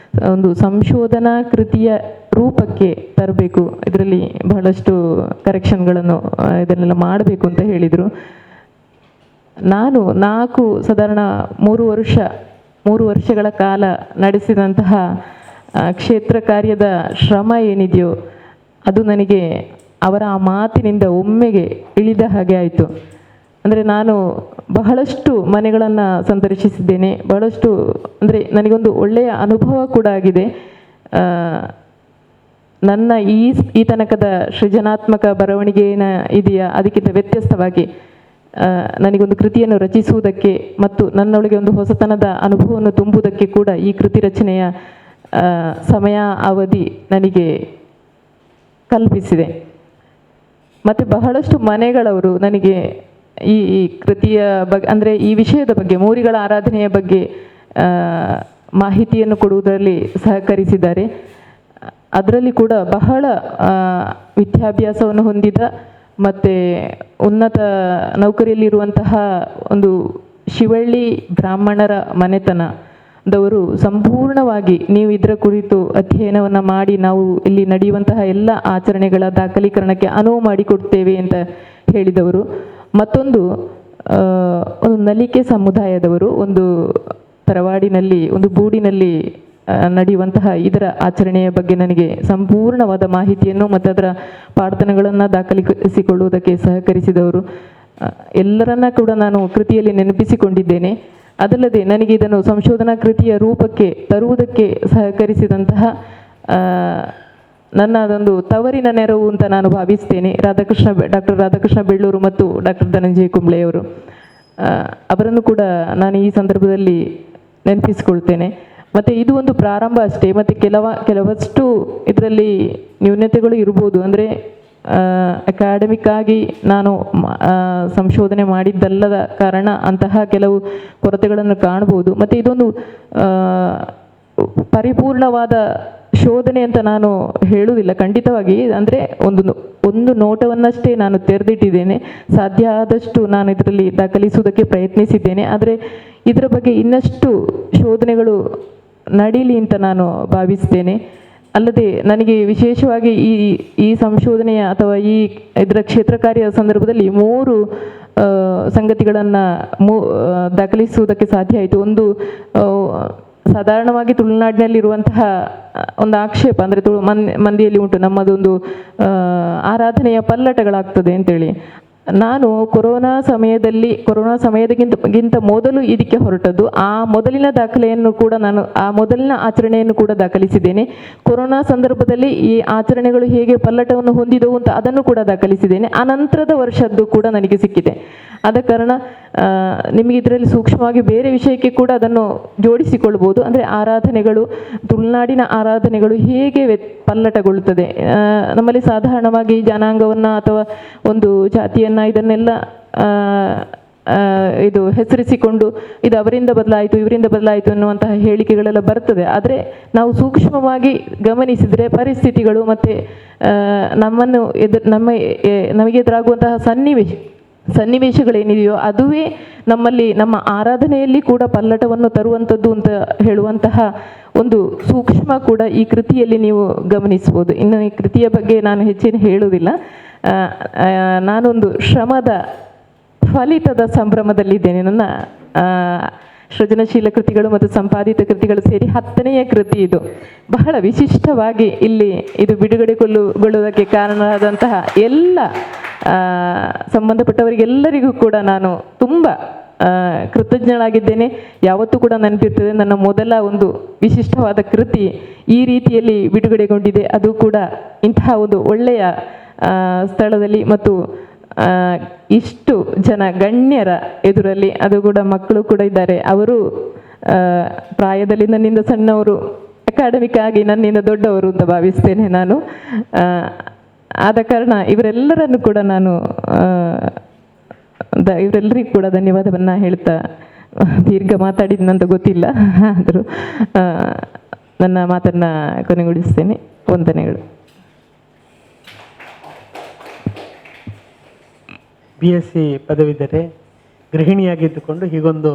ಒಂದು ಸಂಶೋಧನಾ ಕೃತಿಯ ರೂಪಕ್ಕೆ ತರಬೇಕು, ಇದರಲ್ಲಿ ಬಹಳಷ್ಟು ಕರೆಕ್ಷನ್ಗಳನ್ನು ಇದನ್ನೆಲ್ಲ ಮಾಡಬೇಕು ಅಂತ ಹೇಳಿದರು. ನಾನು ಸಾಧಾರಣ 3 ವರ್ಷಗಳ ಕಾಲ ನಡೆಸಿದಂತಹ ಕ್ಷೇತ್ರ ಕಾರ್ಯದ ಶ್ರಮ ಏನಿದೆಯೋ ಅದು ನನಗೆ ಅವರ ಆ ಮಾತಿನಿಂದ ಒಮ್ಮೆಗೆ ಇಳಿದ ಹಾಗೆ ಆಯಿತು. ಅಂದರೆ ನಾನು ಬಹಳಷ್ಟು ಮನೆಗಳನ್ನು ಸಂದರ್ಶಿಸಿದ್ದೇನೆ, ಬಹಳಷ್ಟು ಅಂದರೆ ನನಗೊಂದು ಒಳ್ಳೆಯ ಅನುಭವ ಕೂಡ ಆಗಿದೆ. ನನ್ನ ಈ ತನಕದ ಸೃಜನಾತ್ಮಕ ಬರವಣಿಗೆನ ಇದೆಯಾ ಅದಕ್ಕಿಂತ ವ್ಯತ್ಯಸ್ತವಾಗಿ ನನಗೊಂದು ಕೃತಿಯನ್ನು ರಚಿಸುವುದಕ್ಕೆ ಮತ್ತು ನನ್ನೊಳಗೆ ಒಂದು ಹೊಸತನದ ಅನುಭವವನ್ನು ತುಂಬುವುದಕ್ಕೆ ಕೂಡ ಈ ಕೃತಿ ರಚನೆಯ ಸಮಯ ಅವಧಿ ನನಗೆ ಕಲ್ಪಿಸಿದೆ. ಮತ್ತು ಬಹಳಷ್ಟು ಮನೆಗಳವರು ನನಗೆ ಈ ಕೃತಿಯ ಬಗ್ಗೆ, ಅಂದರೆ ಈ ವಿಷಯದ ಬಗ್ಗೆ, ಮೂರಿಗಳ ಆರಾಧನೆಯ ಬಗ್ಗೆ ಮಾಹಿತಿಯನ್ನು ಕೊಡುವುದರಲ್ಲಿ ಸಹಕರಿಸಿದ್ದಾರೆ. ಅದರಲ್ಲಿ ಕೂಡ ಬಹಳ ವಿದ್ಯಾಭ್ಯಾಸವನ್ನು ಹೊಂದಿದ ಮತ್ತು ಉನ್ನತ ನೌಕರಿಯಲ್ಲಿರುವಂತಹ ಒಂದು ಶಿವಳ್ಳಿ ಬ್ರಾಹ್ಮಣರ ಮನೆತನದವರು ಸಂಪೂರ್ಣವಾಗಿ ನೀವು ಇದರ ಕುರಿತು ಅಧ್ಯಯನವನ್ನು ಮಾಡಿ ನಾವು ಇಲ್ಲಿ ನಡೆಯುವಂತಹ ಎಲ್ಲ ಆಚರಣೆಗಳ ದಾಖಲೀಕರಣಕ್ಕೆ ಅನುವು ಮಾಡಿಕೊಡ್ತೇವೆ ಅಂತ ಹೇಳಿದವರು. ಮತ್ತೊಂದು ನಲಿಕೆ ಸಮುದಾಯದವರು ಒಂದು ತರವಾಡಿನಲ್ಲಿ, ಒಂದು ಬೂಡಿನಲ್ಲಿ ನಡೆಯುವಂತಹ ಇದರ ಆಚರಣೆಯ ಬಗ್ಗೆ ನನಗೆ ಸಂಪೂರ್ಣವಾದ ಮಾಹಿತಿಯನ್ನು ಮತ್ತು ಅದರ ಪ್ರಾರ್ಥನೆಗಳನ್ನು ದಾಖಲಿಸಿಕೊಳ್ಳುವುದಕ್ಕೆ ಸಹಕರಿಸಿದವರು. ಎಲ್ಲರನ್ನ ಕೂಡ ನಾನು ಕೃತಿಯಲ್ಲಿ ನೆನಪಿಸಿಕೊಂಡಿದ್ದೇನೆ. ಅದಲ್ಲದೆ ನನಗೆ ಇದನ್ನು ಸಂಶೋಧನಾ ಕೃತಿಯ ರೂಪಕ್ಕೆ ತರುವುದಕ್ಕೆ ಸಹಕರಿಸಿದಂತಹ ನನ್ನ ಅದೊಂದು ತವರಿನ ನೆರವು ಅಂತ ನಾನು ಭಾವಿಸ್ತೇನೆ ಡಾಕ್ಟರ್ ರಾಧಾಕೃಷ್ಣ ಬೆಳ್ಳೂರು ಮತ್ತು ಡಾಕ್ಟರ್ ಧನಂಜಯ ಕುಂಬ್ಳೆಯವರು. ಅವರನ್ನು ಕೂಡ ನಾನು ಈ ಸಂದರ್ಭದಲ್ಲಿ ನೆನಪಿಸಿಕೊಳ್ತೇನೆ. ಮತ್ತು ಇದು ಒಂದು ಪ್ರಾರಂಭ ಅಷ್ಟೇ. ಮತ್ತು ಕೆಲವಷ್ಟು ಇದರಲ್ಲಿ ನ್ಯೂನತೆಗಳು ಇರ್ಬೋದು. ಅಂದರೆ ಅಕಾಡೆಮಿಕ್ ಆಗಿ ನಾನು ಸಂಶೋಧನೆ ಮಾಡಿದ್ದಲ್ಲದ ಕಾರಣ ಅಂತಹ ಕೆಲವು ಕೊರತೆಗಳನ್ನು ಕಾಣ್ಬೋದು. ಮತ್ತು ಇದೊಂದು ಪರಿಪೂರ್ಣವಾದ ಶೋಧನೆ ಅಂತ ನಾನು ಹೇಳುವುದಿಲ್ಲ ಖಂಡಿತವಾಗಿ. ಅಂದರೆ ಒಂದು ನೋಟವನ್ನಷ್ಟೇ ನಾನು ತೆರೆದಿಟ್ಟಿದ್ದೇನೆ. ಸಾಧ್ಯ ಆದಷ್ಟು ನಾನು ಇದರಲ್ಲಿ ದಾಖಲಿಸುವುದಕ್ಕೆ ಪ್ರಯತ್ನಿಸಿದ್ದೇನೆ. ಆದರೆ ಇದರ ಬಗ್ಗೆ ಇನ್ನಷ್ಟು ಶೋಧನೆಗಳು ನಡೀಲಿ ಅಂತ ನಾನು ಭಾವಿಸ್ತೇನೆ. ಅಲ್ಲದೆ ನನಗೆ ವಿಶೇಷವಾಗಿ ಈ ಸಂಶೋಧನೆಯ ಅಥವಾ ಇದರ ಕ್ಷೇತ್ರ ಕಾರ್ಯದ ಸಂದರ್ಭದಲ್ಲಿ 3 ಸಂಗತಿಗಳನ್ನು ದಾಖಲಿಸುವುದಕ್ಕೆ ಸಾಧ್ಯ ಆಯಿತು. ಒಂದು, ಸಾಧಾರಣವಾಗಿ ತುಳುನಾಡಿನಲ್ಲಿರುವಂತಹ ಒಂದು ಆಕ್ಷೇಪ ಅಂದರೆ ಮಂದಿಯಲ್ಲಿ ಉಂಟು, ನಮ್ಮದೊಂದು ಆರಾಧನೆಯ ಪಲ್ಲಟಗಳಾಗ್ತದೆ ಅಂತೇಳಿ. ನಾನು ಕೊರೋನಾ ಸಮಯದಕ್ಕಿಂತ ಮೊದಲು ಇದಕ್ಕೆ ಹೊರಟದ್ದು. ಆ ಮೊದಲಿನ ದಾಖಲೆಯನ್ನು ಕೂಡ ನಾನು ಮೊದಲಿನ ಆಚರಣೆಯನ್ನು ಕೂಡ ದಾಖಲಿಸಿದ್ದೇನೆ. ಕೊರೋನಾ ಸಂದರ್ಭದಲ್ಲಿ ಈ ಆಚರಣೆಗಳು ಹೇಗೆ ಪಲ್ಲಟವನ್ನು ಹೊಂದಿದವು ಅಂತ ಅದನ್ನು ಕೂಡ ದಾಖಲಿಸಿದ್ದೇನೆ. ಆ ನಂತರದ ವರ್ಷದ್ದು ಕೂಡ ನನಗೆ ಸಿಕ್ಕಿದೆ. ಆದ ಕಾರಣ ನಿಮಗೆ ಇದರಲ್ಲಿ ಸೂಕ್ಷ್ಮವಾಗಿ ಬೇರೆ ವಿಷಯಕ್ಕೆ ಕೂಡ ಅದನ್ನು ಜೋಡಿಸಿಕೊಳ್ಬೋದು. ಅಂದರೆ ಆರಾಧನೆಗಳು, ತುಳುನಾಡಿನ ಆರಾಧನೆಗಳು ಹೇಗೆ ಪಲ್ಲಟಗೊಳ್ಳುತ್ತದೆ. ನಮ್ಮಲ್ಲಿ ಸಾಧಾರಣವಾಗಿ ಜನಾಂಗವನ್ನು ಅಥವಾ ಒಂದು ಜಾತಿಯನ್ನು ಇದನ್ನೆಲ್ಲ ಇದು ಹೆಸರಿಸಿಕೊಂಡು ಇದು ಅವರಿಂದ ಬದಲಾಯಿತು, ಇವರಿಂದ ಬದಲಾಯಿತು ಅನ್ನುವಂತಹ ಹೇಳಿಕೆಗಳೆಲ್ಲ ಬರ್ತದೆ. ಆದರೆ ನಾವು ಸೂಕ್ಷ್ಮವಾಗಿ ಗಮನಿಸಿದರೆ ಪರಿಸ್ಥಿತಿಗಳು ಮತ್ತು ನಮಗೆ ಎದುರಾಗುವಂತಹ ಸನ್ನಿವೇಶಗಳೇನಿದೆಯೋ ಅದುವೇ ನಮ್ಮ ಆರಾಧನೆಯಲ್ಲಿ ಕೂಡ ಪಲ್ಲಟವನ್ನು ತರುವಂಥದ್ದು ಅಂತ ಹೇಳುವಂತಹ ಒಂದು ಸೂಕ್ಷ್ಮ ಕೂಡ ಈ ಕೃತಿಯಲ್ಲಿ ನೀವು ಗಮನಿಸ್ಬೋದು. ಇನ್ನು ಈ ಕೃತಿಯ ಬಗ್ಗೆ ನಾನು ಹೆಚ್ಚೇನು ಹೇಳುವುದಿಲ್ಲ. ನಾನೊಂದು ಶ್ರಮದ ಫಲಿತದ ಸಂಭ್ರಮದಲ್ಲಿದ್ದೇನೆ. ನನ್ನ ಸೃಜನಶೀಲ ಕೃತಿಗಳು ಮತ್ತು ಸಂಪಾದಿತ ಕೃತಿಗಳು ಸೇರಿ 10ನೆಯ ಕೃತಿ ಇದು. ಬಹಳ ವಿಶಿಷ್ಟವಾಗಿ ಇಲ್ಲಿ ಇದು ಬಿಡುಗಡೆಗೊಳ್ಳುವುದಕ್ಕೆ ಕಾರಣರಾದಂತಹ ಎಲ್ಲ ಸಂಬಂಧಪಟ್ಟವರಿಗೆಲ್ಲರಿಗೂ ಕೂಡ ನಾನು ತುಂಬ ಕೃತಜ್ಞಳಾಗಿದ್ದೇನೆ. ಯಾವತ್ತೂ ಕೂಡ ನೆನಪಿರ್ತದೆ, ನನ್ನ ಮೊದಲ ಒಂದು ವಿಶಿಷ್ಟವಾದ ಕೃತಿ ಈ ರೀತಿಯಲ್ಲಿ ಬಿಡುಗಡೆಗೊಂಡಿದೆ, ಅದು ಕೂಡ ಇಂತಹ ಒಂದು ಒಳ್ಳೆಯ ಸ್ಥಳದಲ್ಲಿ ಮತ್ತು ಇಷ್ಟು ಜನ ಗಣ್ಯರ ಎದುರಲ್ಲಿ, ಅದು ಕೂಡ ಮಕ್ಕಳು ಕೂಡ ಇದ್ದಾರೆ. ಅವರು ಪ್ರಾಯದಲ್ಲಿ ನನ್ನಿಂದ ಸಣ್ಣವರು, ಅಕಾಡೆಮಿಕ್ ಆಗಿ ನನ್ನಿಂದ ದೊಡ್ಡವರು ಅಂತ ಭಾವಿಸ್ತೇನೆ ನಾನು. ಆದ ಕಾರಣ ಇವರೆಲ್ಲರನ್ನು ಕೂಡ ನಾನು ಇವರೆಲ್ಲರಿಗೂ ಕೂಡ ಧನ್ಯವಾದವನ್ನು ಹೇಳ್ತಾ, ದೀರ್ಘ ಮಾತಾಡಿದ್ನಂತ ಗೊತ್ತಿಲ್ಲ, ಆದರೂ ನನ್ನ ಮಾತನ್ನು ಕೊನೆಗೊಳಿಸ್ತೇನೆ. ವಂದನೆಗಳು. BSc ಪದವೀಧರೆ, ಗೃಹಿಣಿಯಾಗಿದ್ದುಕೊಂಡು ಹೀಗೊಂದು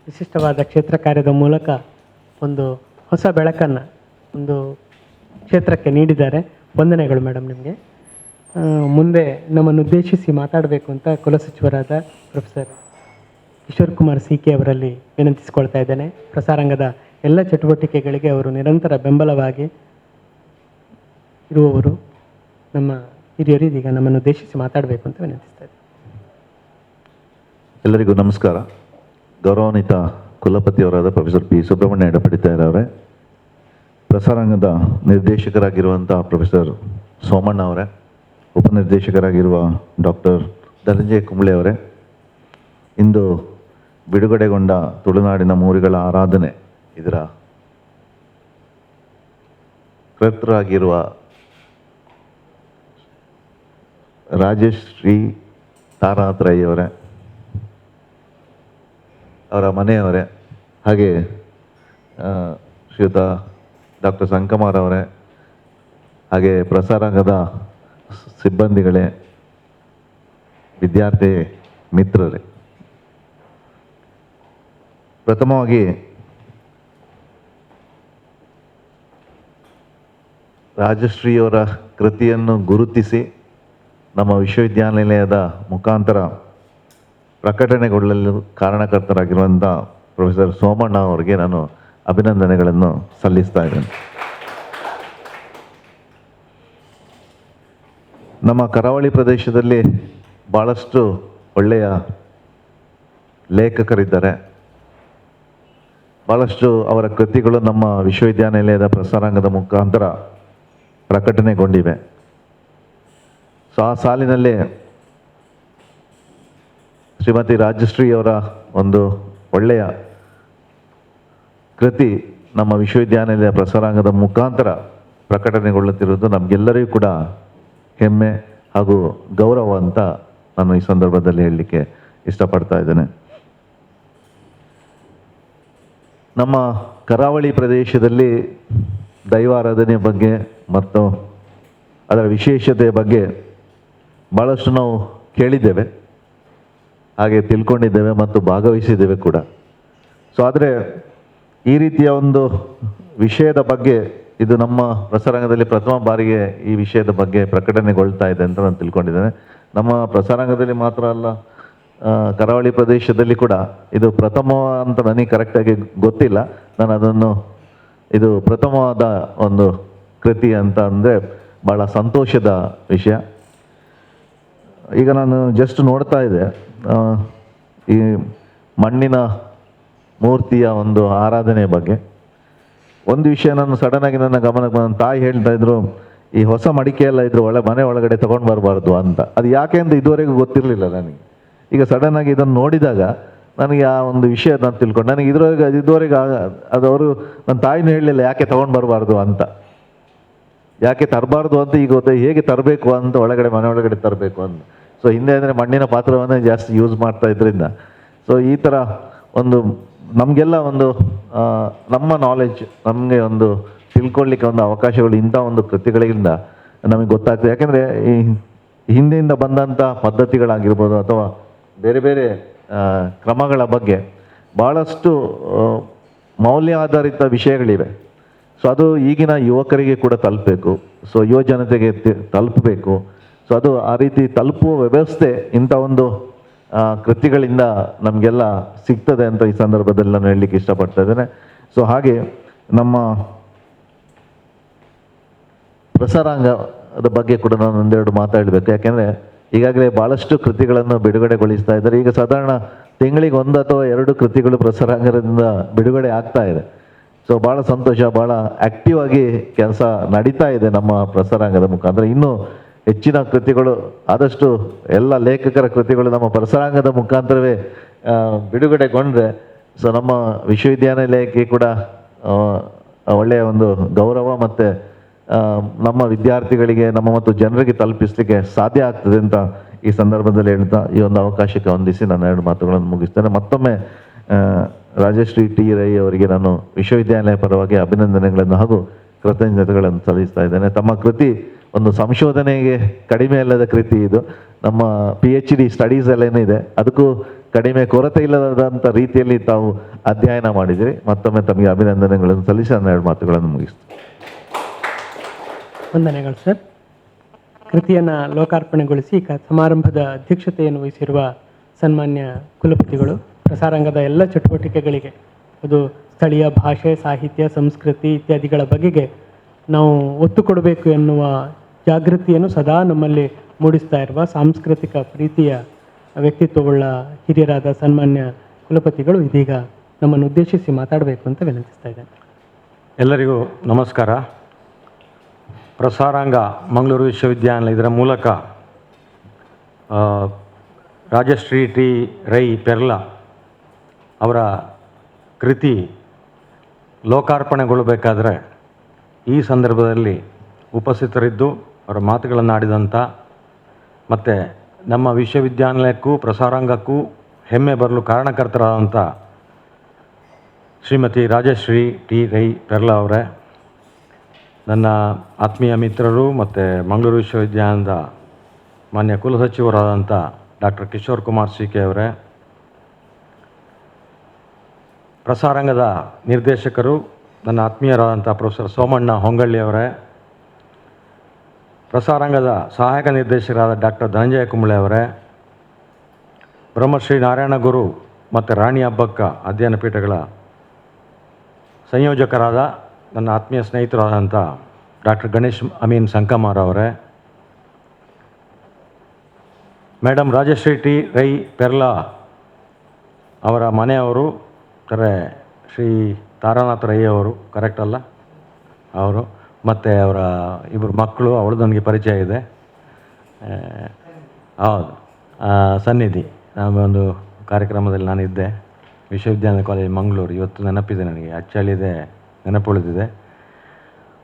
ವಿಶಿಷ್ಟವಾದ ಕ್ಷೇತ್ರ ಕಾರ್ಯದ ಮೂಲಕ ಒಂದು ಹೊಸ ಬೆಳಕನ್ನು ಒಂದು ಕ್ಷೇತ್ರಕ್ಕೆ ನೀಡಿದ್ದಾರೆ. ವಂದನೆಗಳು ಮೇಡಮ್ ನಿಮಗೆ. ಮುಂದೆ ನಮ್ಮನ್ನು ಉದ್ದೇಶಿಸಿ ಮಾತಾಡಬೇಕು ಅಂತ ಕುಲಸಚಿವರಾದ ಪ್ರೊಫೆಸರ್ ಕಿಶೋರ್ ಕುಮಾರ್ CK ಅವರಲ್ಲಿ ವಿನಂತಿಸಿಕೊಳ್ತಾ ಇದ್ದೇನೆ. ಪ್ರಸಾರಾಂಗದ ಎಲ್ಲ ಚಟುವಟಿಕೆಗಳಿಗೆ ಅವರು ನಿರಂತರ ಬೆಂಬಲವಾಗಿ ಇರುವವರು. ನಮ್ಮ ಹಿರಿಯರು ಇದೀಗ ನಮ್ಮನ್ನು ಉದ್ದೇಶಿಸಿ ಮಾತಾಡಬೇಕು ಅಂತ ವಿನಂತಿಸ್ತಾ ಇದ್ದೇನೆ. ಎಲ್ಲರಿಗೂ ನಮಸ್ಕಾರ. ಗೌರವಾನ್ವಿತ ಕುಲಪತಿಯವರಾದ ಪ್ರೊಫೆಸರ್ P. ಸುಬ್ರಹ್ಮಣ್ಯ ಎಡಪಡಿತಾಯರ್ ಅವರೇ, ಪ್ರಸಾರಾಂಗದ ನಿರ್ದೇಶಕರಾಗಿರುವಂಥ ಪ್ರೊಫೆಸರ್ ಸೋಮಣ್ಣ ಅವರೇ, ಉಪನಿರ್ದೇಶಕರಾಗಿರುವ ಡಾಕ್ಟರ್ ಧನಂಜಯ ಕುಂಬ್ಳೆ ಅವರೇ, ಇಂದು ಬಿಡುಗಡೆಗೊಂಡ ತುಳುನಾಡಿನ ಮೂರಿಗಳ ಆರಾಧನೆ ಇದರ ಕರ್ತರಾಗಿರುವ ರಾಜೇಶ್ ಶ್ರೀ ತಾರಾನಾಥ್ ರೈ ಅವರೇ, ಅವರ ಮನೆಯವರೇ, ಹಾಗೆ ಶ್ರೀಯುತ ಡಾಕ್ಟರ್ ಸಂಕಮಾರ್ ಅವರೇ, ಹಾಗೆ ಪ್ರಸಾರಾಂಗದ ಸಿಬ್ಬಂದಿಗಳೇ, ವಿದ್ಯಾರ್ಥಿ ಮಿತ್ರರೇ, ಪ್ರಥಮವಾಗಿ ರಾಜಶ್ರೀಯವರ ಕೃತಿಯನ್ನು ಗುರುತಿಸಿ ನಮ್ಮ ವಿಶ್ವವಿದ್ಯಾನಿಲಯದ ಮುಖಾಂತರ ಪ್ರಕಟಣೆಗೊಳ್ಳಲು ಕಾರಣಕರ್ತರಾಗಿರುವಂಥ ಪ್ರೊಫೆಸರ್ ಸೋಮಣ್ಣ ಅವರಿಗೆ ನಾನು ಅಭಿನಂದನೆಗಳನ್ನು ಸಲ್ಲಿಸ್ತಾ ಇದ್ದೇನೆ. ನಮ್ಮ ಕರಾವಳಿ ಪ್ರದೇಶದಲ್ಲಿ ಭಾಳಷ್ಟು ಒಳ್ಳೆಯ ಲೇಖಕರಿದ್ದಾರೆ. ಭಾಳಷ್ಟು ಅವರ ಕೃತಿಗಳು ನಮ್ಮ ವಿಶ್ವವಿದ್ಯಾನಿಲಯದ ಪ್ರಸಾರಾಂಗದ ಮುಖಾಂತರ ಪ್ರಕಟಣೆಗೊಂಡಿವೆ. ಸೊ ಆ ಸಾಲಿನಲ್ಲಿ ಶ್ರೀಮತಿ ರಾಜಶ್ರೀಯವರ ಒಂದು ಒಳ್ಳೆಯ ಕೃತಿ ನಮ್ಮ ವಿಶ್ವವಿದ್ಯಾನಿಲಯ ಪ್ರಸಾರಾಂಗದ ಮುಖಾಂತರ ಪ್ರಕಟಣೆಗೊಳ್ಳುತ್ತಿರುವುದು ನಮಗೆಲ್ಲರಿಗೂ ಕೂಡ ಹೆಮ್ಮೆ ಹಾಗೂ ಗೌರವ ಅಂತ ನಾನು ಈ ಸಂದರ್ಭದಲ್ಲಿ ಹೇಳಲಿಕ್ಕೆ ಇಷ್ಟಪಡ್ತಾ ಇದ್ದೇನೆ. ನಮ್ಮ ಕರಾವಳಿ ಪ್ರದೇಶದಲ್ಲಿ ದೈವಾರಾಧನೆ ಬಗ್ಗೆ ಮತ್ತು ಅದರ ವಿಶೇಷತೆಯ ಬಗ್ಗೆ ಭಾಳಷ್ಟು ನಾವು ಕೇಳಿದ್ದೇವೆ, ಹಾಗೆ ತಿಳ್ಕೊಂಡಿದ್ದೇವೆ ಮತ್ತು ಭಾಗವಹಿಸಿದ್ದೇವೆ ಕೂಡ. ಸೊ ಆದರೆ ಈ ರೀತಿಯ ಒಂದು ವಿಷಯದ ಬಗ್ಗೆ ಇದು ನಮ್ಮ ಪ್ರಸಾರಾಂಗದಲ್ಲಿ ಪ್ರಥಮ ಬಾರಿಗೆ ಈ ವಿಷಯದ ಬಗ್ಗೆ ಪ್ರಕಟಣೆಗೊಳ್ತಾ ಇದೆ ಅಂತ ನಾನು ತಿಳ್ಕೊಂಡಿದ್ದೇನೆ. ನಮ್ಮ ಪ್ರಸಾರಾಂಗದಲ್ಲಿ ಮಾತ್ರ ಅಲ್ಲ, ಕರಾವಳಿ ಪ್ರದೇಶದಲ್ಲಿ ಕೂಡ ಇದು ಪ್ರಥಮ ಅಂತ ನನಗೆ ಕರೆಕ್ಟಾಗಿ ಗೊತ್ತಿಲ್ಲ. ನಾನು ಅದನ್ನು ಇದು ಪ್ರಥಮವಾದ ಒಂದು ಕೃತಿ ಅಂತ ಅಂದರೆ ಭಾಳ ಸಂತೋಷದ ವಿಷಯ. ಈಗ ನಾನು ಜಸ್ಟ್ ನೋಡ್ತಾ ಇದ್ದೆ, ಈ ಮಣ್ಣಿನ ಮೂರ್ತಿಯ ಒಂದು ಆರಾಧನೆ ಬಗ್ಗೆ ಒಂದು ವಿಷಯ ನಾನು ಸಡನ್ನಾಗಿ ನನ್ನ ಗಮನಕ್ಕೆ ನನ್ನ ತಾಯಿ ಹೇಳ್ತಾ ಇದ್ರು, ಈ ಹೊಸ ಮಡಿಕೆ ಎಲ್ಲ ಇದ್ರು ಮನೆ ಒಳಗಡೆ ತೊಗೊಂಡು ಬರಬಾರ್ದು ಅಂತ. ಅದು ಯಾಕೆ ಅಂತ ಇದುವರೆಗೂ ಗೊತ್ತಿರಲಿಲ್ಲ ನನಗೆ. ಈಗ ಸಡನ್ನಾಗಿ ಇದನ್ನು ನೋಡಿದಾಗ ನನಗೆ ಆ ಒಂದು ವಿಷಯ ನಾನು ತಿಳ್ಕೊಂಡು, ನನಗೆ ಇದುವರೆಗೆ ಅದು ಅವರು ನನ್ನ ತಾಯಿನೂ ಹೇಳಲಿಲ್ಲ ಯಾಕೆ ತೊಗೊಂಡು ಬರಬಾರ್ದು ಅಂತ, ಯಾಕೆ ತರಬಾರ್ದು ಅಂತ ಈಗ ಗೊತ್ತ, ಹೇಗೆ ತರಬೇಕು ಅಂತ ಮನೆ ಒಳಗಡೆ ತರಬೇಕು ಅಂತ. ಸೊ ಹಿಂದೆ ಅಂದರೆ ಮಣ್ಣಿನ ಪಾತ್ರವನ್ನೇ ಜಾಸ್ತಿ ಯೂಸ್ ಮಾಡ್ತಾ ಇದ್ರಿಂದ, ಸೊ ಈ ಥರ ಒಂದು ನಮಗೆಲ್ಲ ಒಂದು ನಮ್ಮ ನಾಲೆಡ್ಜ್ ನಮಗೆ ಒಂದು ತಿಳ್ಕೊಳ್ಳಿಕ್ಕೆ ಒಂದು ಅವಕಾಶಗಳು ಇಂಥ ಒಂದು ಕೃತಿಗಳಿಂದ ನಮಗೆ ಗೊತ್ತಾಗ್ತದೆ. ಯಾಕೆಂದರೆ ಈ ಹಿಂದೆಯಿಂದ ಬಂದಂಥ ಪದ್ಧತಿಗಳಾಗಿರ್ಬೋದು ಅಥವಾ ಬೇರೆ ಬೇರೆ ಕ್ರಮಗಳ ಬಗ್ಗೆ ಭಾಳಷ್ಟು ಮೌಲ್ಯ ಆಧಾರಿತ ವಿಷಯಗಳಿವೆ. ಸೊ ಅದು ಈಗಿನ ಯುವಕರಿಗೆ ಕೂಡ ತಲುಪಬೇಕು, ಸೊ ಯುವ ಜನತೆಗೆ ತಲುಪಬೇಕು. ಸೊ ಅದು ಆ ರೀತಿ ತಲುಪುವ ವ್ಯವಸ್ಥೆ ಇಂಥ ಒಂದು ಕೃತಿಗಳಿಂದ ನಮಗೆಲ್ಲ ಸಿಗ್ತದೆ ಅಂತ ಈ ಸಂದರ್ಭದಲ್ಲಿ ನಾನು ಹೇಳಲಿಕ್ಕೆ ಇಷ್ಟಪಡ್ತಾ ಇದ್ದೇನೆ. ಸೊ ಹಾಗೆ ನಮ್ಮ ಪ್ರಸಾರಾಂಗದ ಬಗ್ಗೆ ಕೂಡ ನಾನು ಒಂದೆರಡು ಮಾತಾಡಬೇಕು. ಯಾಕೆಂದರೆ ಈಗಾಗಲೇ ಭಾಳಷ್ಟು ಕೃತಿಗಳನ್ನು ಬಿಡುಗಡೆಗೊಳಿಸ್ತಾ ಇದ್ದಾರೆ. ಈಗ ಸಾಧಾರಣ ತಿಂಗಳಿಗೆ 1 ಅಥವಾ 2 ಕೃತಿಗಳು ಪ್ರಸಾರಾಂಗದಿಂದ ಬಿಡುಗಡೆ ಆಗ್ತಾ ಇದೆ. ಸೊ ಭಾಳ ಸಂತೋಷ, ಭಾಳ ಆ್ಯಕ್ಟಿವ್ ಆಗಿ ಕೆಲಸ ನಡೀತಾ ಇದೆ ನಮ್ಮ ಪ್ರಸಾರಾಂಗದ ಮುಖಾಂತರ. ಇನ್ನೂ ಹೆಚ್ಚಿನ ಕೃತಿಗಳು, ಆದಷ್ಟು ಎಲ್ಲ ಲೇಖಕರ ಕೃತಿಗಳು ನಮ್ಮ ಪ್ರಸಾರಾಂಗದ ಮುಖಾಂತರವೇ ಬಿಡುಗಡೆಗೊಂಡ್ರೆ ಸೊ ನಮ್ಮ ವಿಶ್ವವಿದ್ಯಾನಿಲಯಕ್ಕೆ ಕೂಡ ಒಳ್ಳೆಯ ಒಂದು ಗೌರವ ಮತ್ತು ನಮ್ಮ ವಿದ್ಯಾರ್ಥಿಗಳಿಗೆ ಮತ್ತು ಜನರಿಗೆ ತಲುಪಿಸಲಿಕ್ಕೆ ಸಾಧ್ಯ ಆಗ್ತದೆ ಅಂತ ಈ ಸಂದರ್ಭದಲ್ಲಿ ಹೇಳ್ತಾ ಈ ಒಂದು ಅವಕಾಶಕ್ಕೆ ಹೊಂದಿಸಿ ನಾನು 2 ಮಾತುಗಳನ್ನು ಮುಗಿಸ್ತೇನೆ. ಮತ್ತೊಮ್ಮೆ ರಾಜಶ್ರೀ ಟಿ ರೈ ಅವರಿಗೆ ನಾನು ವಿಶ್ವವಿದ್ಯಾನಿಲಯ ಪರವಾಗಿ ಅಭಿನಂದನೆಗಳನ್ನು ಹಾಗೂ ಕೃತಜ್ಞತೆಗಳನ್ನು ಸಲ್ಲಿಸ್ತಾ ಇದ್ದೇನೆ. ತಮ್ಮ ಕೃತಿ ಒಂದು ಸಂಶೋಧನೆಗೆ ಕಡಿಮೆ ಅಲ್ಲದ ಕೃತಿ ಇದು. ನಮ್ಮ PhD ಸ್ಟಡೀಸ್ ಏನಿದೆ ಅದಕ್ಕೂ ಕಡಿಮೆ ಕೊರತೆ ಇಲ್ಲದಂಥ ರೀತಿಯಲ್ಲಿ ತಾವು ಅಧ್ಯಯನ ಮಾಡಿದಿರಿ. ಮತ್ತೊಮ್ಮೆ ತಮಗೆ ಅಭಿನಂದನೆಗಳನ್ನು ಸಲ್ಲಿಸಿ ನಾನು 2 ಮಾತುಗಳನ್ನು ಮುಗಿಸ್ತೀನಿ. ವಂದನೆಗಳು ಸರ್. ಕೃತಿಯನ್ನು ಲೋಕಾರ್ಪಣೆಗೊಳಿಸಿ ಸಮಾರಂಭದ ಅಧ್ಯಕ್ಷತೆಯನ್ನು ವಹಿಸಿರುವ ಸನ್ಮಾನ್ಯ ಕುಲಪತಿಗಳು ಪ್ರಸಾರಾಂಗದ ಎಲ್ಲ ಚಟುವಟಿಕೆಗಳಿಗೆ, ಅದು ಸ್ಥಳೀಯ ಭಾಷೆ, ಸಾಹಿತ್ಯ, ಸಂಸ್ಕೃತಿ ಇತ್ಯಾದಿಗಳ ಬಗೆಗೆ ನಾವು ಒತ್ತು ಕೊಡಬೇಕು ಎನ್ನುವ ಜಾಗೃತಿಯನ್ನು ಸದಾ ನಮ್ಮಲ್ಲಿ ಮೂಡಿಸ್ತಾ ಇರುವ ಸಾಂಸ್ಕೃತಿಕ ಪ್ರೀತಿಯ ವ್ಯಕ್ತಿತ್ವವುಳ್ಳ ಹಿರಿಯರಾದ ಸನ್ಮಾನ್ಯ ಕುಲಪತಿಗಳು ಇದೀಗ ನಮ್ಮನ್ನು ಉದ್ದೇಶಿಸಿ ಮಾತಾಡಬೇಕು ಅಂತ ವಿನಂತಿಸ್ತಾ ಇದ್ದೇನೆ. ಎಲ್ಲರಿಗೂ ನಮಸ್ಕಾರ. ಪ್ರಸಾರಾಂಗ ಮಂಗಳೂರು ವಿಶ್ವವಿದ್ಯಾನಿಲಯ ಇದರ ಮೂಲಕ ರಾಜಶ್ರೀ ಟಿ ರೈ ಪೆರ್ಲ ಅವರ ಕೃತಿ ಲೋಕಾರ್ಪಣೆಗೊಳ್ಳಬೇಕಾದ್ರೆ ಈ ಸಂದರ್ಭದಲ್ಲಿ ಉಪಸ್ಥಿತರಿದ್ದು ಅವರ ಮಾತುಗಳನ್ನು ಆಡಿದಂಥ ಮತ್ತು ನಮ್ಮ ವಿಶ್ವವಿದ್ಯಾನಿಲಯಕ್ಕೂ ಪ್ರಸಾರಾಂಗಕ್ಕೂ ಹೆಮ್ಮೆ ಬರಲು ಕಾರಣಕರ್ತರಾದಂಥ ಶ್ರೀಮತಿ ರಾಜಶ್ರೀ ಟಿ ರೈ ಪೆರ್ಲ ಅವರೇ, ನನ್ನ ಆತ್ಮೀಯ ಮಿತ್ರರು ಮತ್ತು ಮಂಗಳೂರು ವಿಶ್ವವಿದ್ಯಾಲಯದ ಮಾನ್ಯ ಕುಲಸಚಿವರಾದಂಥ doctor Kishore Kumar C K ಅವರೇ, ಪ್ರಸಾರಾಂಗದ ನಿರ್ದೇಶಕರು ನನ್ನ ಆತ್ಮೀಯರಾದಂಥ ಪ್ರೊಫೆಸರ್ ಸೋಮಣ್ಣ ಹೊಂಗಳ್ಳಿ ಅವರೇ, ಪ್ರಸಾರಾಂಗದ ಸಹಾಯಕ ನಿರ್ದೇಶಕರಾದ ಡಾಕ್ಟರ್ ಧನಂಜಯ ಕುಂಬಳೆ ಅವರೇ, ಬ್ರಹ್ಮಶ್ರೀ ನಾರಾಯಣ ಗುರು ಮತ್ತು ರಾಣಿ ಹಬ್ಬಕ್ಕ ಅಧ್ಯಯನ ಪೀಠಗಳ ಸಂಯೋಜಕರಾದ ನನ್ನ ಆತ್ಮೀಯ ಸ್ನೇಹಿತರಾದಂಥ ಡಾಕ್ಟರ್ ಗಣೇಶ್ ಅಮೀನ್ ಸಂಕಮಾರ್ ಅವರೇ, ಮೇಡಮ್ ರಾಜಶ್ರೀ ಟಿ ರೈ ಪೆರ್ಲ ಅವರ ಮನೆಯವರು ಶ್ರೀ ತಾರಾನಾಥ್ ರೈ ಅವರು, ಕರೆಕ್ಟ್ ಅಲ್ಲ ಅವರು, ಮತ್ತು ಅವರ 2 ಮಕ್ಕಳು, ಅವಳು ನನಗೆ ಪರಿಚಯ ಇದೆ. ಹೌದು, ಸನ್ನಿಧಿ. ಒಂದು ಕಾರ್ಯಕ್ರಮದಲ್ಲಿ ನಾನಿದ್ದೆ, ವಿಶ್ವವಿದ್ಯಾಲಯ ಕಾಲೇಜ್ ಮಂಗಳೂರು. ಇವತ್ತು ನೆನಪಿದೆ ನನಗೆ, ಅಚ್ಚಳಿದೆ, ನೆನಪುಳಿದಿದೆ.